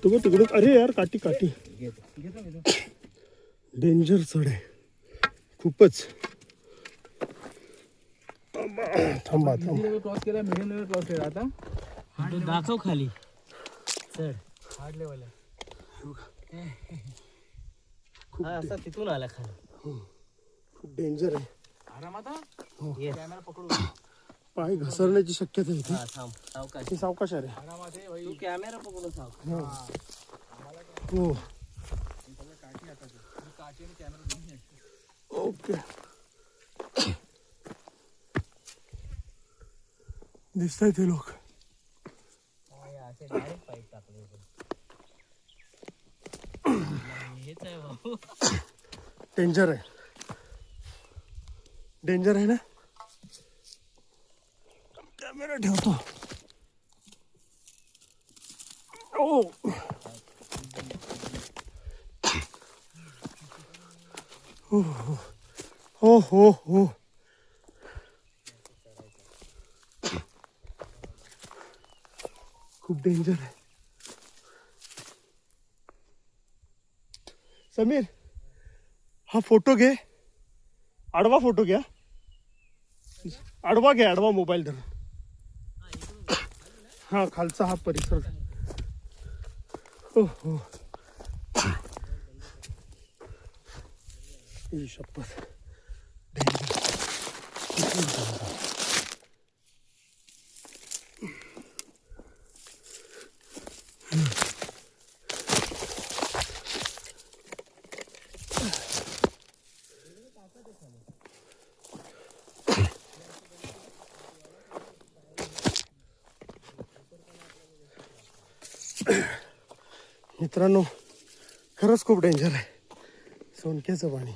तू बघ तिकडे. अरे यार, काठी काठी. डेंजर चढ आहे खूपच. थांबा. लेवल क्रॉस केला, मिडियम लेवल क्रॉस केला. आता दाखव खाली चढ. हार्ड लेवल आहे. हा असा तिथून आला खाली. खूप डेंजर आहे. आरामात हा. ये. कॅमेरा पकडू. पाय घसरण्याची शक्यता आहे इथे. हा थांब सावकाश. हे सावकाश आहे रे. आरामात आहे तू कॅमेरा पकडून सावकाश. हो, काठी आणि कॅमेरा दोन्ही आहे. ओके. दिसताय ते लोक. असे डायरेक्ट पाईप टाकले होते. हेच आहे बाबू. डेंजर आहे. डेंजर आहे ना. कॅमेरा ठेवतो. ओ हो हो हो. खूप डेंजर आहे. समीर, हा फोटो घे. आडवा फोटो घ्या. आडवा घ्या, आडवा मोबाईल धरून. हा, खालचा हा परिसर. हो हो. ही शपथ. मित्रांनो, खरंच खूप डेंजर आहे. सोनक्याचं पाणी.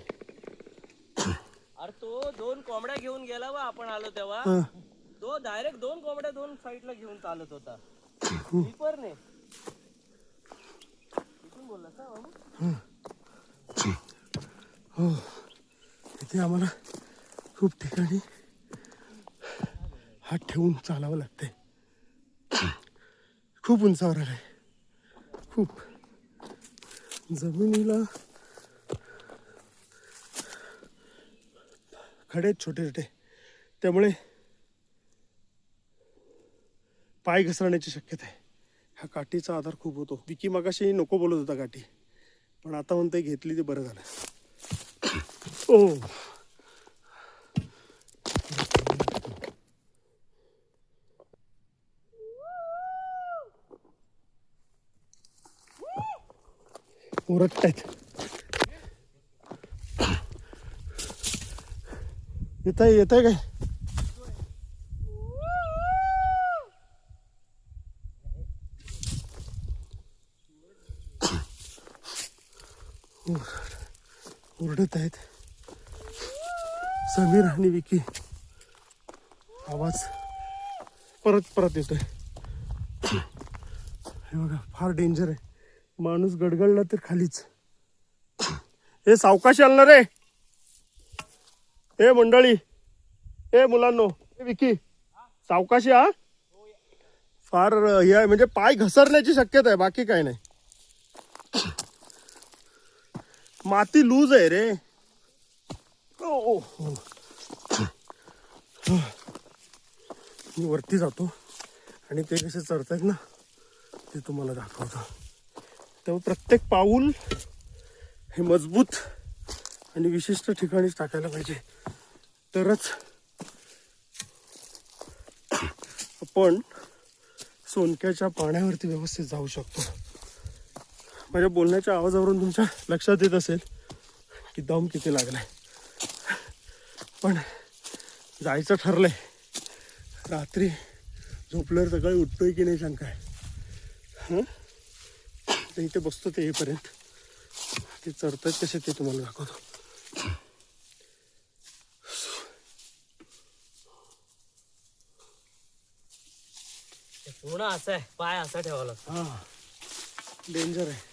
अरे तो 2 कोंबड्या घेऊन गेला वा आपण आलो तेव्हा. हा. तो डायरेक्ट 2 कोंबड्या 2 साईडला घेऊन चालत होता. स्लीपरने. कुठून बोलला का बाबू? हो, इथे आम्हाला खूप ठिकाणी हात ठेवून चालावं लागतंय. खूप उंचावर आलंय. खूप जमिनीला खडे छोटे छोटे, त्यामुळे पाय घसरण्याची शक्यता आहे. ह्या काठीचा आधार खूप होतो. विकी मगाशी नको बोलत होता काठी, पण आता म्हणते घेतली ते बरं झालं. ओ ओरडतायत. येत आहे काय? ओरडत आहेत समीर आणि विकी. आवाज परत येतोय. हे बघा फार डेंजर आहे. माणूस गडगडला तर खालीच. हे सावकाश आलं रे. हे मंडळी, हे मुलांनो, हे विकी, सावकाशी हा. फार हे आहे, म्हणजे पाय घसरण्याची शक्यता आहे, बाकी काय नाही. माती लूज आहे रे. ओ, मी वरती जातो आणि ते कसे चढतायत ना ते तुम्हाला दाखवतो. तेव्हा प्रत्येक पाऊल हे मजबूत आणि विशिष्ट ठिकाणीच टाकायला पाहिजे, तरच आपण सोनक्याच्या पाण्यावरती व्यवस्थित जाऊ शकतो. माझ्या बोलण्याच्या आवाजावरून तुमच्या लक्षात येत असेल की दम किती लागलाय. पण जायचं ठरलंय. रात्री झोपल्यावर सकाळी उठतोय की नाही शंका आहे. तर इथे बसतो ते येईपर्यंत. ते चढतात कसे ते तुम्हाला दाखवतो. पूर्ण असं आहे, पाय असा ठेवावा लागतो. हा, डेंजर आहे.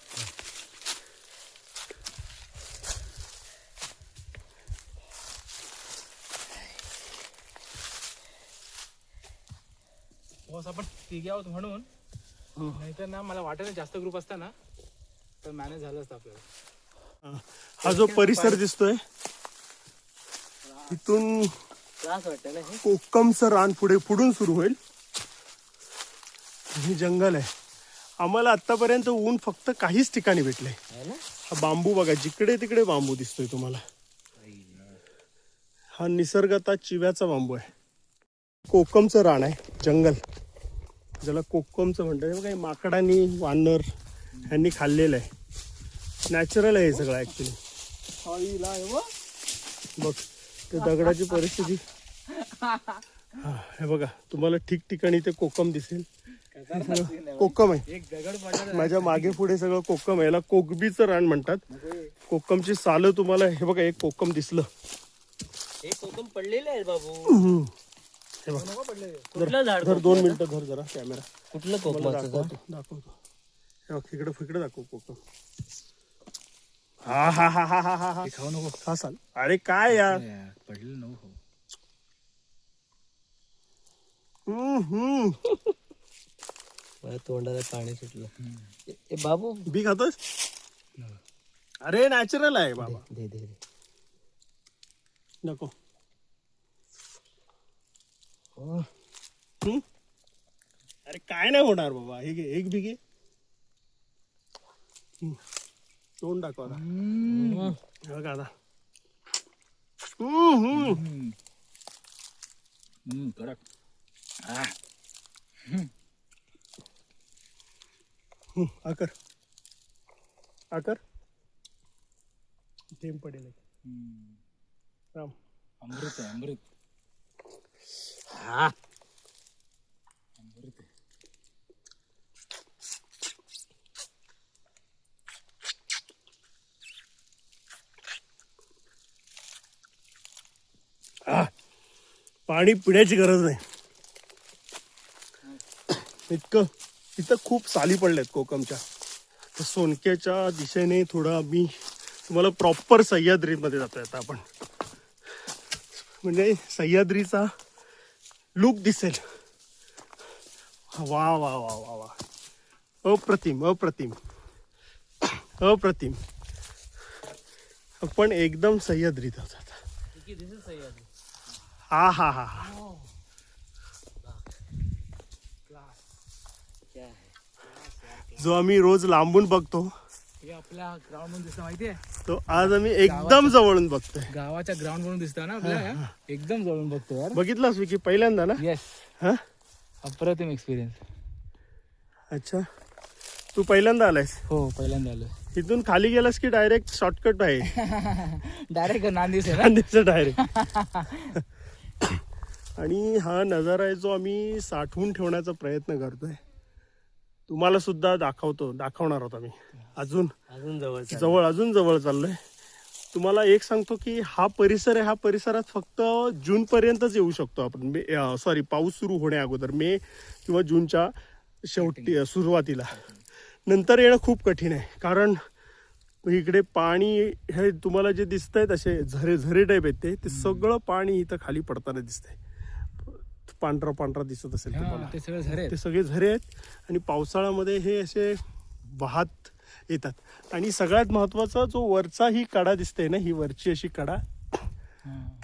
बॉस आपण तिघे आहोत म्हणून, नाहीतर ना मला वाटत जास्त ग्रुप असता ना तर मॅनेज झालं असतं आपल्याला. हा जो परिसर दिसतोय इथून त्रास वाटतं ना हे. कोकमचं रान पुढून सुरू होईल. हे जंगल आहे. आम्हाला आतापर्यंत ऊन फक्त काहीच ठिकाणी भेटलंय. हा बांबू बघा, जिकडे तिकडे बांबू दिसतोय तुम्हाला. हा निसर्गतः चिव्याचा बांबू आहे. कोकमचं रान आहे, जंगल ज्याला कोकमचं म्हणतात. बघा, हे माकडांनी, वानर ह्यांनी खाल्लेलं आहे. नॅचरल आहे हे सगळं ऍक्च्युली. बघ ते दगडाची परिस्थिती. हा, हे बघा तुम्हाला ठिकठिकाणी ते कोकम दिसेल. कोकम आहे. माझ्या मागे पुढे सगळं कोकम आहे. याला कोकबीचं रान म्हणतात. कोकमची सालं तुम्हाला, हे बघा एक कोकम दिसलं. हे कोकम पडलेले आहेत बाबू. हे बघा, कुठलं झाड? धर 2 मिनिटं धर जरा कॅमेरा. कुठलं मला कोकमाचं झाड? दाखवतो. हे बघ, इकडे दाखव कोकम. हा हा हा हा हा हा हा, खाऊ नको. हा साल. अरे काय यार. पडलेलं नको. माझ्या तोंडाला पाणी सुटलं. ए बाबू, बी खातोस? अरे नॅचरल आहे बाबा. दे दे दे. नको. हो. अरे काय नाही होणार बाबा. हे घे, एक बी घे. तोंड दाखव आता. हे बघा आता. कडक. आकर आकर थेंब पडेल. राम अमृत आहे, अमृत. हा. अमृत आहे. पाणी पिण्याची गरज नाही. इतकं इथं खूप साली पडल्यात कोकमच्या. तर सोनक्याच्या दिशेने थोडं आम्ही तुम्हाला प्रॉपर सह्याद्रीमध्ये जातोय आता आपण. म्हणजे सह्याद्रीचा लुक दिसेल. वा वा वा वा वा, अप्रतिम अप्रतिम अप्रतिम. आपण एकदम सह्याद्रीत आहोत आता. हा हा हा हा. जो आम्ही रोज लांबून बघतो हे आपल्या ग्राउंड म्हणून दिसतं माहितीये. तो आज आम्ही एकदम जवळून बघतोय. गावाच्या ग्राउंड म्हणून दिसतं ना आपल्याला. एकदम जवळून बघतो यार. बघितलास विकी पहिल्यांदा ना? येस. हा, अप्रतिम एक्सपिरियन्स. अच्छा, तू पहिल्यांदा आलायस? हो, पहिल्यांदा आलोय. इथून खाली गेलास की डायरेक्ट शॉर्टकट आहे? डायरेक्ट नांदीस आहे ना. नांदेडचं डायरेक्ट. आणि हा नजारा आहे जो आम्ही साठवून ठेवण्याचा प्रयत्न करतोय. तुम्हाला सुद्धा दाखवणार आहोत आम्ही. अजून अजून जवळ चाललोय. तुम्हाला एक सांगतो की हा परिसर आहे. हा परिसरात फक्त जून पर्यंतच येऊ शकतो आपण. पाऊस सुरू होण्या अगोदर मे किंवा जूनच्या शेवटी सुरुवातीला. नंतर येणं खूप कठीण आहे, कारण इकडे पाणी हे तुम्हाला जे दिसत आहेत असे झरे टाईप आहेत ते सगळं पाणी इथं खाली पडताना दिसतंय. पांढरा पांढरा दिसत असेल तुम्हाला, ते सगळे झरे ते सगळे झरे आहेत. आणि पावसाळ्यामध्ये हे असे वाहत येतात. आणि सगळ्यात महत्वाचा जो वरचा ही कडा दिसते ना, ही वरची अशी कडा,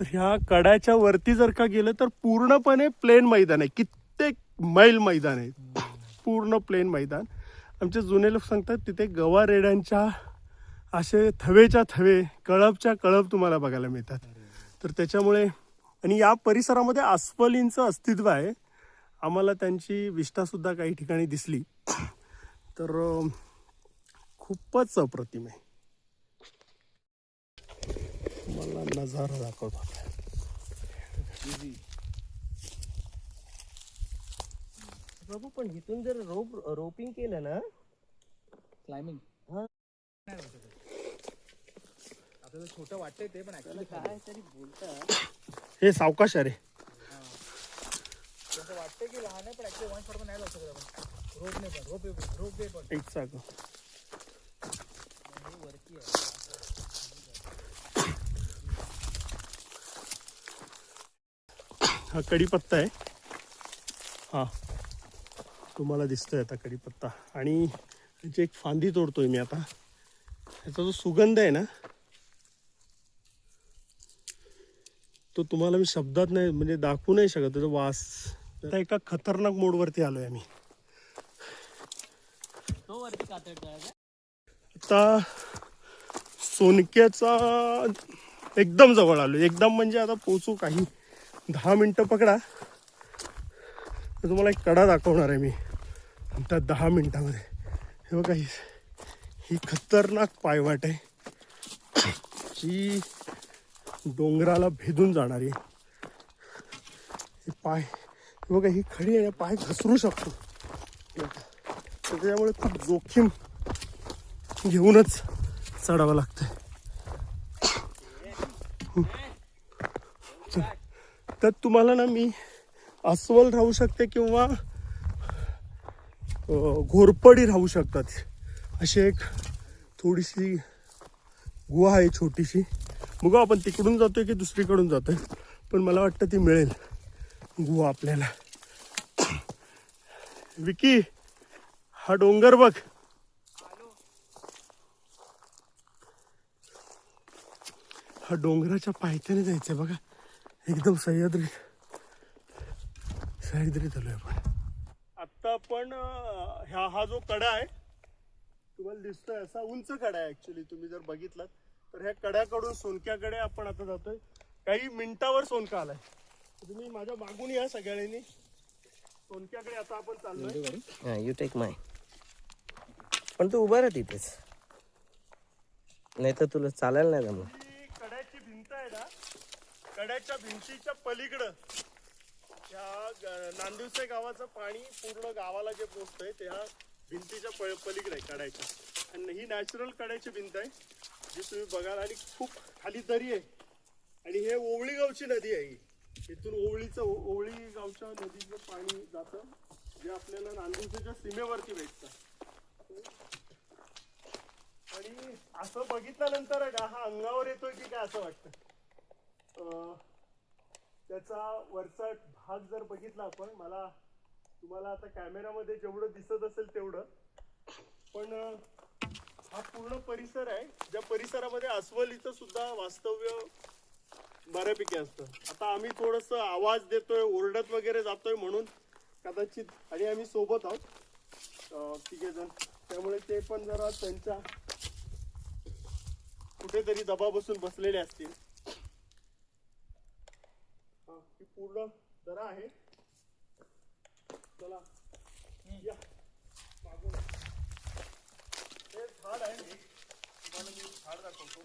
तर ह्या कड्याच्या वरती जर का गेलं तर पूर्णपणे प्लेन मैदान आहे. कित्येक मैल मैदान आहे, पूर्ण प्लेन मैदान. आमचे जुने लोक सांगतात तिथे गवा रेड्यांच्या असे थवेच्या थवे, कळपच्या कळप तुम्हाला बघायला मिळतात. तर त्याच्यामुळे, आणि या परिसरामध्ये अस्वलींचं अस्तित्व आहे. आम्हाला त्यांची विष्ठासुद्धा काही ठिकाणी दिसली. तर खूपच अप्रतिम आहे. मला नजारा दाखवतो. बाबू पण इथून जर रोपिंग केलं ना, क्लाइम्बिंग आपल्याला छोटं वाटतंय ते, पण ऍक्च्युअली काय तरी बोलतात. हे सावकाश आहे रे. तसं वाटतं की लहान आहे, पण ऍक्च्युअली वन शॉट पण नाही जाऊ शकत आपण. रोपवे पण एक जागा. हा कढीपत्ता आहे. हा तुम्हाला दिसतोय आता कढीपत्ता. आणि त्याची एक फांदी तोडतोय मी आता. त्याचा जो सुगंध आहे ना, तो तुम्हाला मी शब्दात नाही, म्हणजे दाखवू नाही शकत त्याचा वास. आता एका खतरनाक मोडवरती आलोय आम्ही. आता सोनक्याचा एकदम जवळ आलो. एकदम म्हणजे आता पोचू काही 10 मिनिटं पकडा, तर तुम्हाला एक कडा दाखवणार आहे मी त्या 10 मिनिटामध्ये. हे बघा, ही खतरनाक पायवाट आहे, ही डोंगराला भेदून जाणारी. हे पाय, हे बघा, ही खडी आहे, पाय घसरू शकतो. त्याच्यामुळे खूप जोखीम घेऊनच चढावं लागतंय. तर तुम्हाला ना मी अस्वल राहू शकते किंवा घोरपडी राहू शकतात, अशी एक थोडीशी गुहा आहे छोटीशी. बघू आपण तिकडून जातोय की दुसरीकडून जातोय, पण मला वाटतं ती मिळेल गुहा आपल्याला. विकी, हा डोंगर बघ. हा डोंगराच्या पायथ्याने जायचंय बघा. एकदम सह्याद्रीत आलोय आपण. आता आपण हा जो कडा आहे तुम्हाला दिसतोय, असा उंच कडा आहे. ऍक्च्युली तुम्ही जर बघितलात तर ह्या कड्याकडून सोनक्याकडे आपण आता जातोय. काही मिनिटावर सोनका आलाय. तुम्ही माझ्या मागून या सगळ्यांनी. सोनक्याकडे आता आपण चाललोय. यू टेक माय. पण तू उभा राह तिथेच, नाही तर तुला चालायला नाही जमलं. ही कड्याची भिंत आहे ना, कड्याच्या भिंतीच्या पलीकडं या नांदिवसे गावाचं पाणी पूर्ण गावाला जे पोचतंय त्या भिंतीच्या पलीकडे आहे कड्याच्या. आणि ही नॅचरल कड्याची भिंत आहे जी तुम्ही बघाल. आणि खूप खाली दरी आहे. आणि हे ओवळी गावची नदी आहे. इथून ओवळी गावच्या नदीचं पाणी जातं, जे आपल्याला नांदिवसेच्या सीमेवरती भेटतं. आणि असं बघितल्यानंतर हा अंगावर येतोय की काय असं वाटतं. त्याचा वरचा भाग जर बघितला आपण, मला तुम्हाला आता कॅमेरामध्ये जेवढं दिसत असेल तेवढं, पण हा पूर्ण परिसर आहे ज्या परिसरामध्ये अस्वलीचं सुद्धा वास्तव्य बऱ्यापैकी असतं. आता आम्ही थोडंसं आवाज देतोय, ओरडत वगैरे जातोय म्हणून कदाचित, आणि आम्ही सोबत आहोत तिघेजण, त्यामुळे ते पण जरा त्यांच्या कुठेतरी दबा बसून बसलेले असतील. ही पूर्ण दरा आहे. चला या मागून. हे झाड आहे, तुम्हाला मी झाड दाखवतो.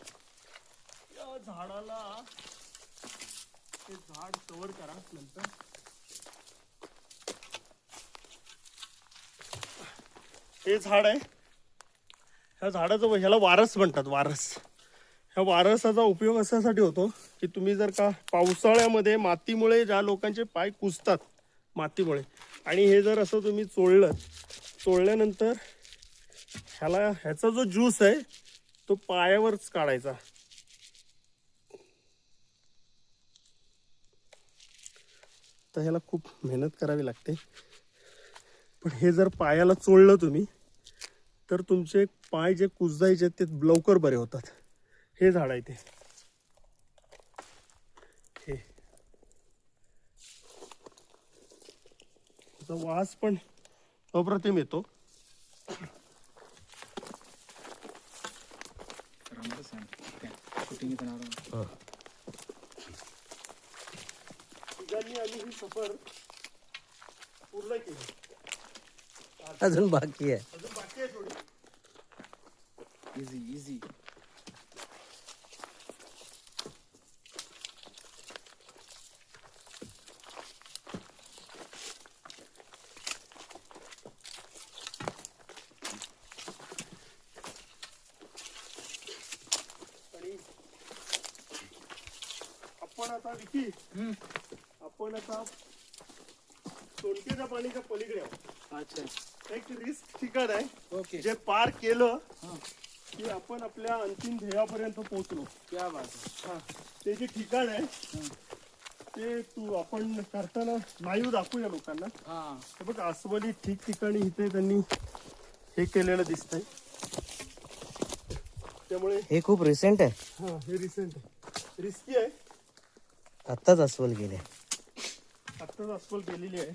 या झाडाला हे झाड कव्हर करा नंतर. हे झाड आहे. ह्या झाडाचं ह्याला वारस म्हणतात, वारस. ह्या वारसाचा उपयोग अशासाठी होतो की तुम्ही जर का पावसाळ्यामध्ये मातीमुळे ज्या लोकांचे पाय कुजतात, मातीमुळे. आणि हे जर असं तुम्ही चोळल्यानंतर ह्याचा जो ज्यूस आहे तो पायावरच काढायचा. तर ह्याला खूप मेहनत करावी लागते, पण हे जर पायाला चोळलं तुम्ही तर तुमचे पाय जे कुजदायचे ते लवकर बरे होतात. हे झाड आहे ते, हे त्याचा वास पण अप्रतिम येतो. तिघांनी आम्ही ही सफर पूर्ण केली. अजून बाकी आहे. अजून बाकी आहे थोडी. इझी. आणि आपण आता विकी आपण आता सोनकेच्या पाणीच्या पलीकडे आहोत. अच्छा, एक रिस्क ठिकाण आहे. ओके. जे पार केलं की आपण आपल्या अंतिम ध्येयापर्यंत पोहोचलो. क्या बात आहे. हा, ते जे ठिकाण आहे ते आपण करताना लाईव्ह दाखवूया लोकांना. हा, हे बघ अस्वली ठिकठिकाणी इथे त्यांनी हे केलेलं दिसतंय. त्यामुळे हे खूप रिसेंट आहे. हा, हे रिसेंट आहे, रिस्की आहे. आत्ताच अस्वल गेले. आत्ताच अस्वल केलेली आहे.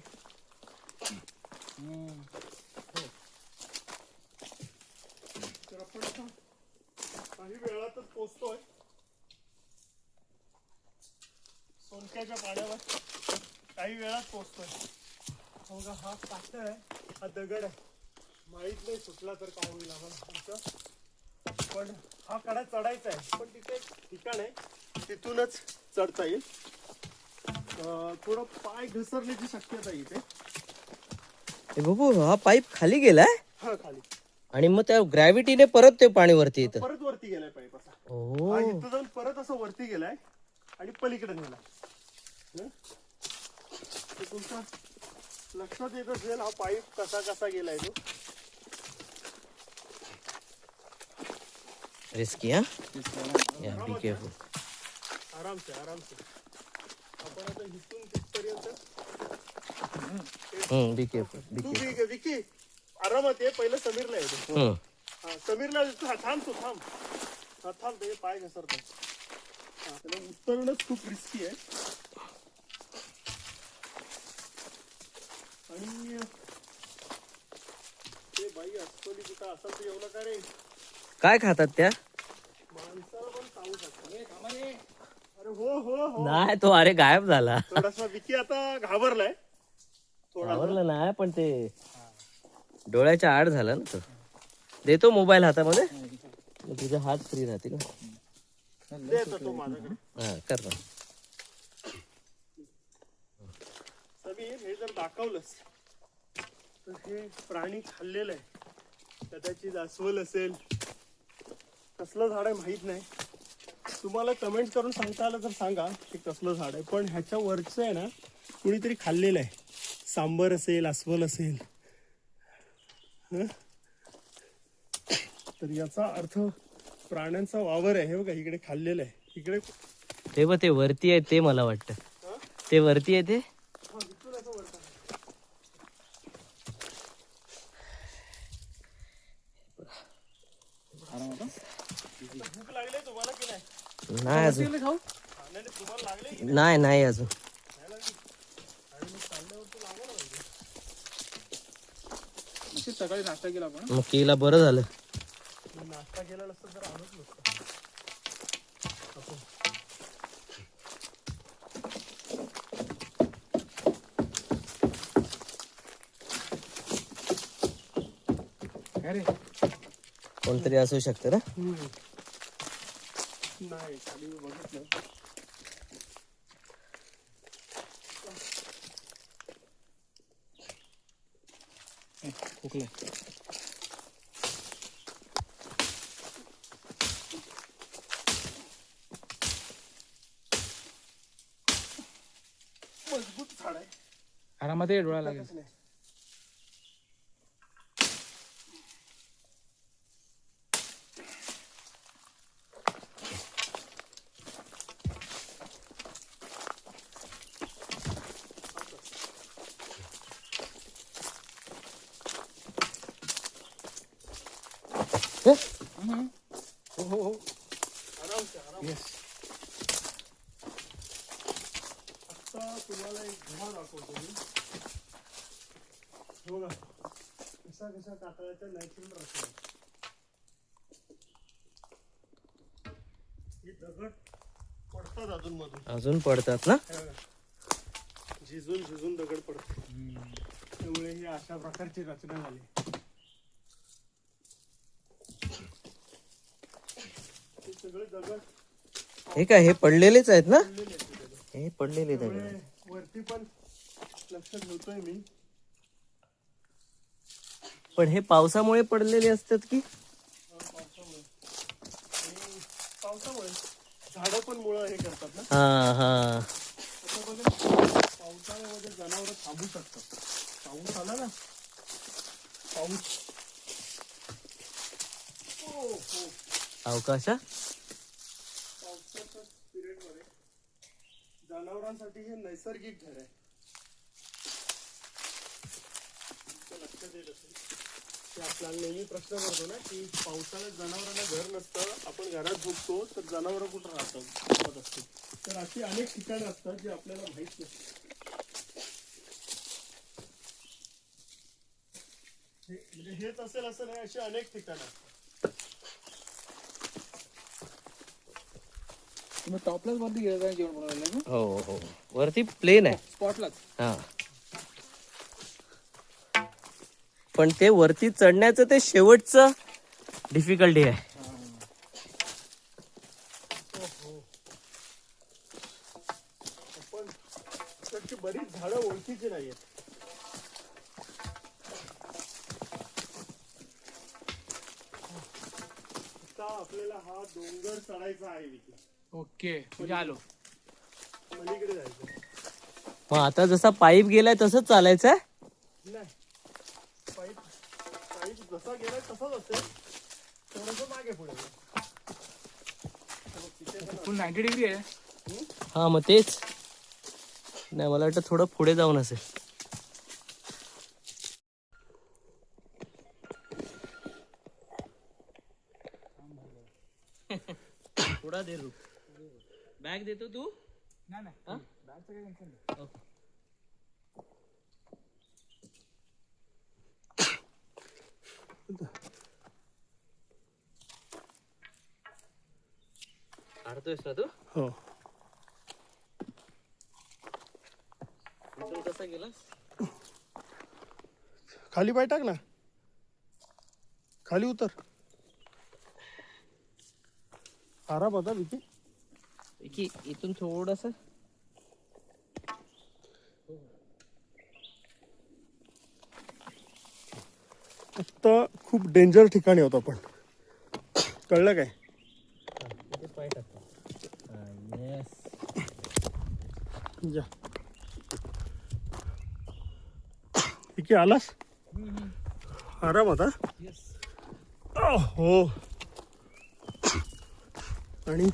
तर आपण आता काही वेळातच पोहोचतोय सोनक्याच्या पाण्यावर. काही वेळात पोहोचतोय. हो का, हा काट आहे, हा दगड आहे. माहीत नाही सुटला तर काय होईल आम्हाला. पण हा कडा चढायचा आहे. पण तिथे एक ठिकाण आहे तिथूनच चढता येईल. थोडं पाय घसरण्याची शक्यता आहे इथे. बघू, हा पाईप खाली गेलाय हा, खाली आणि मग त्या ग्रॅव्हिटीने परत ते पाणी वरती येतं. परत वरती गेलाय पाईप असा. ओ, हा इथं जाऊन परत असं वरती गेलाय आणि पलीकडे नेलाय. हं? तर तुमच्या लक्षात येत असेल हा पाईप कसा गेलाय तो. रिस्की हा. या, बी केअरफुल. आरामसे. आपण आता इथून तिथपर्यंत बी केअरफुल. तू विकी आरामात ये. पहिलं समीरला येतो. हा, समीरला थांब. थांब ते पाय घसरतात. हा, त्याला उतरणंच खूप रिस्की आहे. आणि ते बाई अस्वली कुठं असेल तर एवढं का रे, काय खातात त्या? माणसाला पण सांगू शकतो. अरे हो. नाही, तो अरे गायब झाला. थोडासा विकी आता घाबरलाय. आवरलं नाही, पण ते डोळ्याच्या आड झाला ना तो. देतो मोबाईल हातामध्ये, मग तुझे हात फ्री राहतील ना. देतो तो माझ्याकडे. हा, कर ना. समीर, हे जर दाखवलंस तर हे प्राणी खाल्लेलं आहे. कदाचित अस्वल असेल, कसलं झाड आहे माहित नाही. तुम्हाला कमेंट करून सांगता आलं तर सांगा की कसलं झाड आहे. पण ह्याच्या वरचं आहे ना कुणीतरी खाल्लेलं आहे. सांबर असेल, अस्वल असेल. हं? तर याचा अर्थ प्राण्यांचा वावर आहे. हे बघा इकडे खाल्लेलं आहे. इकडे ते बघ, ते वरती आहे ते मला वाटतं. ते वरती आहे ते. हा, इथून असं वरतं आहे. भूक लागली तुम्हाला की नाही? नाही अजून. नाही, तुम्हाला लागले की नाही अजून. सकाळी नाश्ता केला आपण. मग केला, बरं झालं. नाश्ता केला नसतं तर आलोच नसतं. अरे कोणतरी असू शकतं ना. नाही, खाली मी बघितलं. खोकला. मजबूत झाड आहे. आरामात डोळा लागेल. हो हो हो येस. आता तुम्हाला एक गुहा दाखवतो मी. बघा कशा कशा कातळाच्या नॅचरल रचना. ही दगड पडतात अजून मधून, अजून पडतात ना. झिजून झिजून दगड पडतात. त्यामुळे ही अशा प्रकारची रचना झाली. हे सगळे दगड हे काय, हे पडलेलेच आहेत ना. पडलेले आहेत ते दगड. हे पडलेले त्यामुळे दगड. वरती पण लक्ष ठेवतोय मी. पण हे पावसामुळे पडलेले असतात की. पावसामुळे आणि पावसामुळे झाडं पण मुळं हे करतात ना. हा हा. आता बघा पावसाळ्यामध्ये जनावरं थांबू शकतात. पाऊस आला ना, पाऊस अवकाशा. पावसाच्या पिरियड मध्ये जनावरांसाठी हे नैसर्गिक घर आहे. तुमच्या लक्षात येत असेल की आपल्याला नेहमी प्रश्न पडतो ना की पावसाळ्यात जनावरांना घर नसतं, आपण घरात झोपतो तर जनावरं कुठं राहतात असतील. तर अशी अनेक ठिकाणं असतात जी आपल्याला माहित नसतात. म्हणजे हेच असेल असं नाही, अशी अनेक ठिकाणं असतात. तुम्ही टॉपलाच वरती गेला जेवण बनवायला ना. हो हो, वरती प्लेन आहे. स्पॉटलाच. हा. पण ते वरती चढण्याचं ते शेवटचं डिफिकल्टी आहे. पण इकडची बरीच झाडं ओळखीची नाहीयेत. आता आपल्याला हा डोंगर चढायचा आहे विकी. ओके म्हणजे आलो. पलीकडे जायचं मग आता जसा पाईप गेलाय तसंच चालायचं आहे. नाही. पाईप जसा गेलाय तसाच असेल, थोडंसं मागे पुढे. फुल 90 डिग्री आहे. हा मग तेच नाही, मला वाटतं थोडं पुढे जाऊन असेल. थोडा दे रुक. बॅग देतो तू. नाही नाही बॅगचं काही टेन्शन नाही. काढतोयस ना तू. हो. इथून कसा गेलास. खाली पाय टाक ना, खाली उतर. आराम होता विकी. की इथून थोडस. आत्ता खूप डेंजर ठिकाणी होतो आपण, कळलं काय. पाय टाकतो. जा विकी, आलास. आराम होता. हो. आणि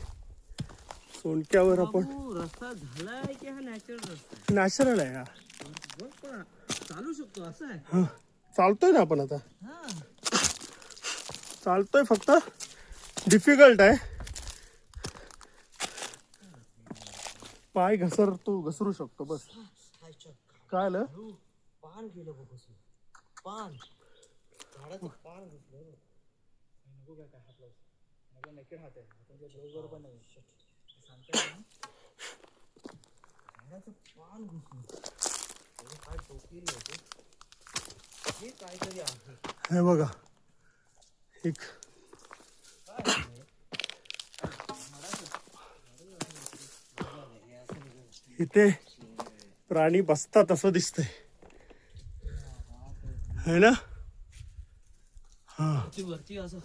सोनक्यावर आपण रस्ता झालाय की हा नॅचरल रस्ता नॅचरल आहे. आहे. चालू शकतो असं आहे. हा, चालतोय ना आपण आता. चालतोय, फक्त डिफिकल्ट आहे. पाय घसरू शकतो बस. काय आलं. पान गेलं बघ. पान झाडाचं पान घुसलं. पान घुसलं. काय टोपी हे काहीतरी आहे. हे बघा, एक इथे प्राणी बसतात असं दिसतंय, है ना. हा, वरती असं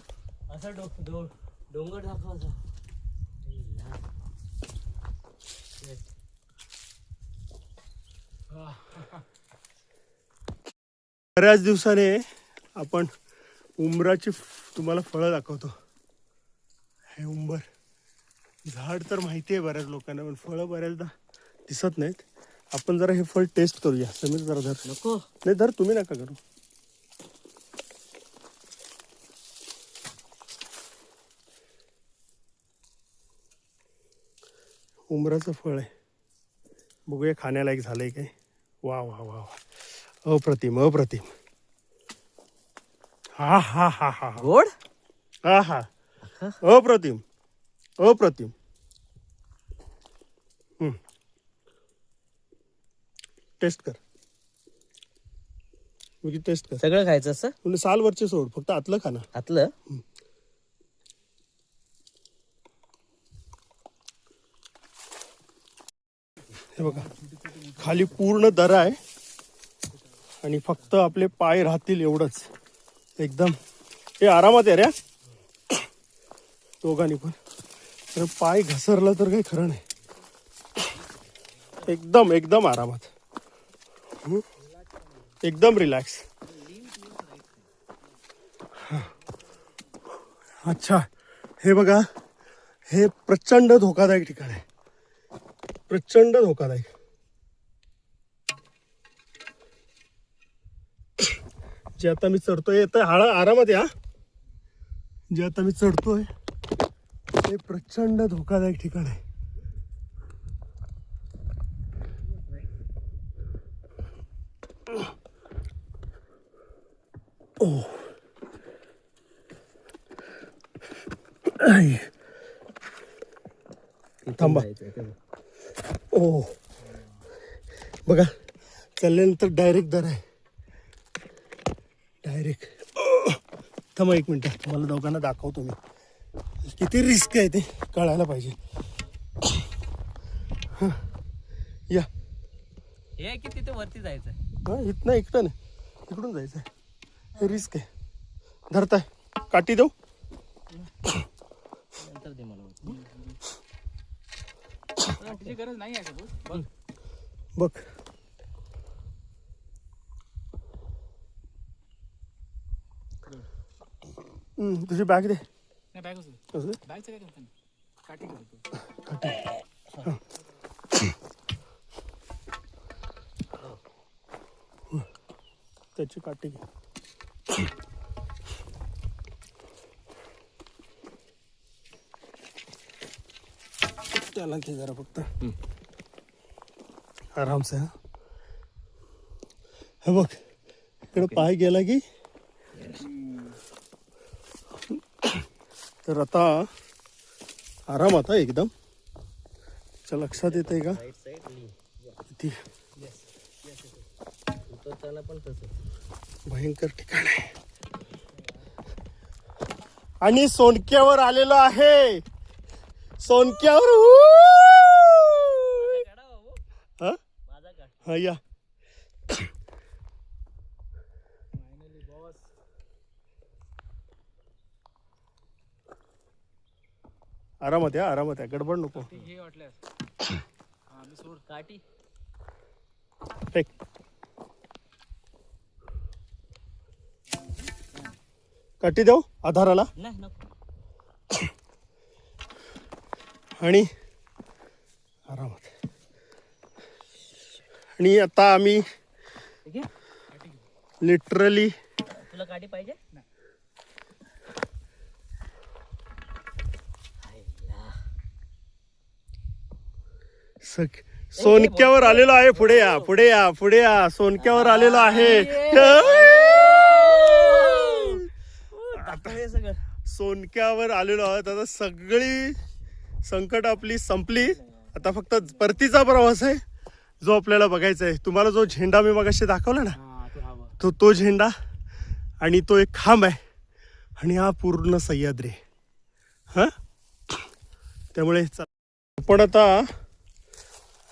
असा डोंगर दाखवायचा. बऱ्याच दिवसाने आपण उंबराची तुम्हाला फळं दाखवतो. हे उंबर झाड तर माहिती आहे बऱ्याच लोकांना, पण फळं बऱ्याचदा दिसत नाहीत. आपण जरा हे फळ टेस्ट करूया. समीर जरा धर. नको. नाही धर, तुम्ही नका करू. उंबराचं फळ आहे, बघूया खाण्यालायक झालंय काय. वा वा वा वा, अप्रतिम अप्रतिम. हा हा हा हा हा गोड. हा हा, अप्रतिम अप्रतिम. टेस्ट कर, म्हणजे टेस्ट कर. सगळं खायचं असं म्हणजे साल वरचे सोड, फक्त आतलं खा ना. आतलं. हे बघा, खाली पूर्ण दरा आहे आणि फक्त आपले पाय राहतील एवढंच. एकदम हे आरामात आहे रे दोघांनी पण. तर पाय घसरलं तर काही खरं नाही. एकदम एकदम आरामात, एकदम रिलॅक्स. अच्छा, हे बघा, हे प्रचंड धोकादायक ठिकाण आहे, प्रचंड धोकादायक. जे आता मी चढतोय, येतं हाळा आरामात या. जे आता मी चढतोय ते प्रचंड धोकादायक ठिकाण आहे. ओ थांबा. ओ बघा, चालल्यानंतर डायरेक्ट दर आहे, डायरेक्ट. थांबा एक मिनिट, तुम्हाला दोघांना दाखवतो मी. किती रिस्क आहे ते कळायला पाहिजे. या हे की तिथे वरती जायचं. हा, इथनं इकडं नाही, इकडून जायचं आहे. हे रिस्क आहे. धरताय, काठी देऊ. नंतर दे मला. तिची गरज नाही आहे सपोज. बघ तुझी बॅग दे. नाही बॅग असू असं दे. बॅगचं काय करतो काठी करतो. काठी. त्याची काठी घे. त्याला ते जरा फक्त आराम से. हे बघ, इकडे पाय गेला की. तर आता आराम आता एकदम. लक्षात येत आहे का राईट साईड ली. किती उतरताना पण तसं भयंकर ठिकाण आहे. आणि सोनक्यावर आलेलो आहे, सोनक्यावर. हा माझा का. हा, या. आरामात या, आरामात या, गडबड नको. हे वाटलं मी सोड काठी. फेक. काठी देऊ आधाराला. नाही नको. आणि आरामात. आणि आता आम्ही ठीक आहे. लिटरली तुला काठी पाहिजे. सोनक्यावर आलेलो आहे. पुढे या, पुढे या, पुढे या. सोनक्यावर आलेलो आहे. आता हे सगळं सोनक्यावर आलेलो आहोत. आता सगळी संकट आपली संपली. आता फक्त परतीचा प्रवास आहे जो आपल्याला बघायचा आहे. तुम्हाला जो झेंडा मी मगाशी दाखवला ना, तो झेंडा आणि तो एक खांब आहे आणि हा पूर्ण सह्याद्री. हा, त्यामुळे पण आता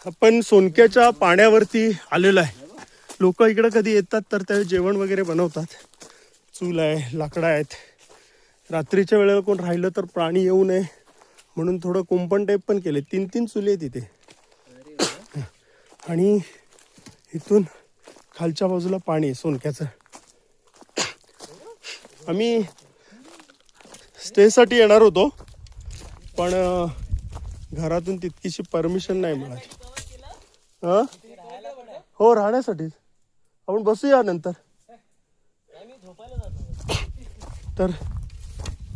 आपण सोनक्याच्या पाण्यावरती आलेलो आहे. लोक इकडे कधी येतात तर त्यावेळी जेवण वगैरे बनवतात. चूल आहे, लाकडं आहेत. रात्रीच्या वेळेला कोण राहिलं तर प्राणी येऊ नये म्हणून थोडं कुंपण टाईप पण केले. 3-3 चुले आहेत तिथे. आणि इथून खालच्या बाजूला पाणी आहे सोनक्याचं. आम्ही स्टेसाठी येणार होतो, पण घरातून तितकीशी परमिशन नाही मिळाली. हां हो, राहण्यासाठी. आपण बसूया नंतर. तर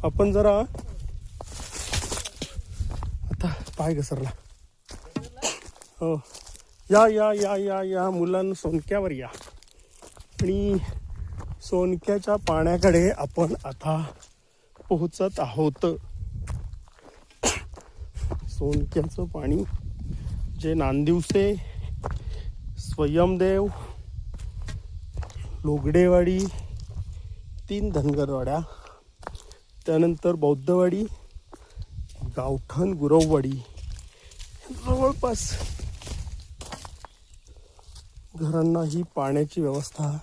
आपण जरा आता पाय घसरला. हो, या या या या या मुलांना सोनक्यावर या. आणि सोनक्याच्या पाण्याकडे आपण आता पोहोचत आहोत. सोनक्याचं पाणी जे नांदिवसे, स्वयंदेव, लोगडेवाडी, 3 धनगरवाड्या, त्यानंतर बौद्धवाडी, गावठण, गुरववाडी, जवळपास घरांना ही पाण्याची व्यवस्था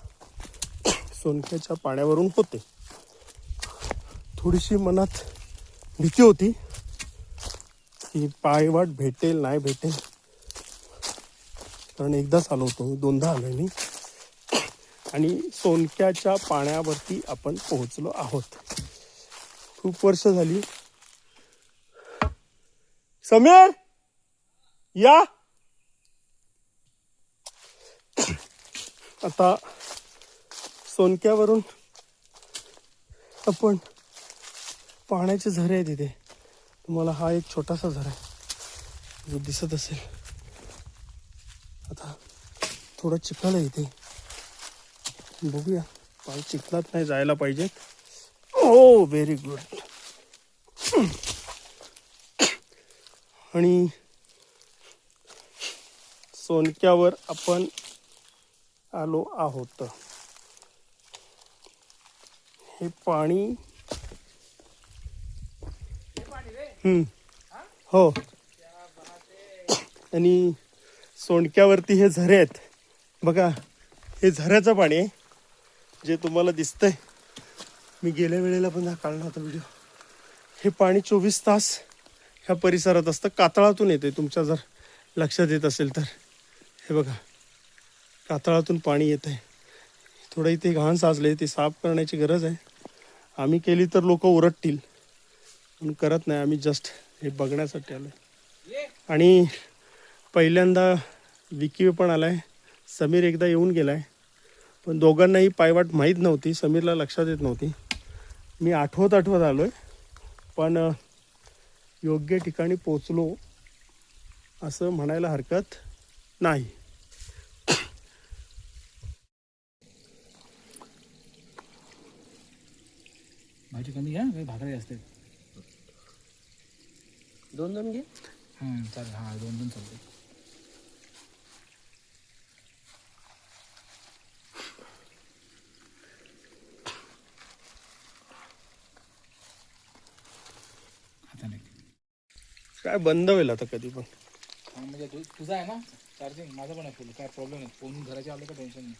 सोनक्याच्या पाण्यावरून होते. थोडीशी मनात भीती होती की पायवाट भेटेल नाही भेटेल, कारण एकदाच आलो होतो मी, 2दा आलो मी. आणि सोनक्याच्या पाण्यावरती आपण पोहोचलो आहोत. खूप वर्ष झाली. समीर या. आता सोनक्यावरून आपण पाण्याचे झरे आहेत इथे. तुम्हाला हा एक छोटासा झरा आहे जो दिसत असेल. आता थोडा चिखल आहे इथे, बघूया. पाय चिखलात नाही जायला पाहिजे. ओ व्हेरी गुड. आणि सोनक्यावर आपण आलो आहोत. हे पाणी हो, आणि सोनक्यावरती हे झरे आहेत बघा. हे झऱ्याचं पाणी आहे जे तुम्हाला दिसतंय. मी गेल्या वेळेला पण काढला होता व्हिडिओ. हे पाणी 24 तास ह्या परिसरात असतं. कातळातून येते, तुमच्या जर लक्षात येत असेल तर. हे बघा, कातळातून पाणी येत आहे. थोडं इथे घाण साचले, ती साफ करण्याची गरज आहे. आम्ही केली तर लोक ओरडतील, पण करत नाही. आम्ही जस्ट हे बघण्यासाठी आलो. आणि पहिल्यांदा विकी पण आलाय, समीर एकदा येऊन गेलाय, पण दोघांनाही पायवाट माहीत नव्हती. समीरला लक्षात येत नव्हती. मी आठवत आलोय, पण योग्य ठिकाणी पोचलो असं म्हणायला हरकत नाही. भाजी कमी घ्या, भाकरी असते. 2 घे. चालेल. हां, 2 चालते. काय बंद होईल आता कधी पण. म्हणजे तुझा आहे ना चार्जिंग, माझं पण आहे फुल. काय प्रॉब्लेम नाही. फोन घराचे आले का टेन्शन नाही.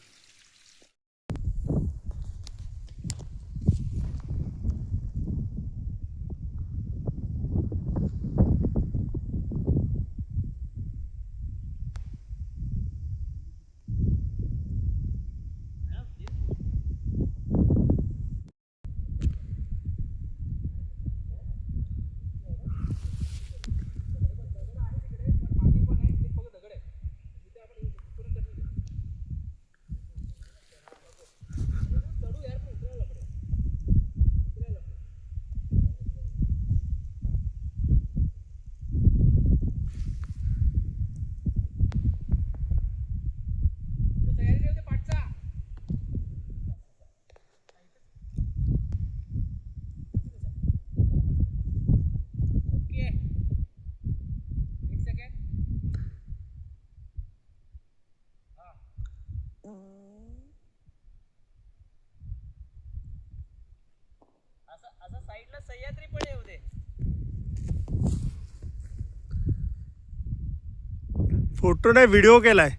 असं साईडला सह्याद्री पण येऊ दे. फोटो नाही, व्हिडिओ केलाय.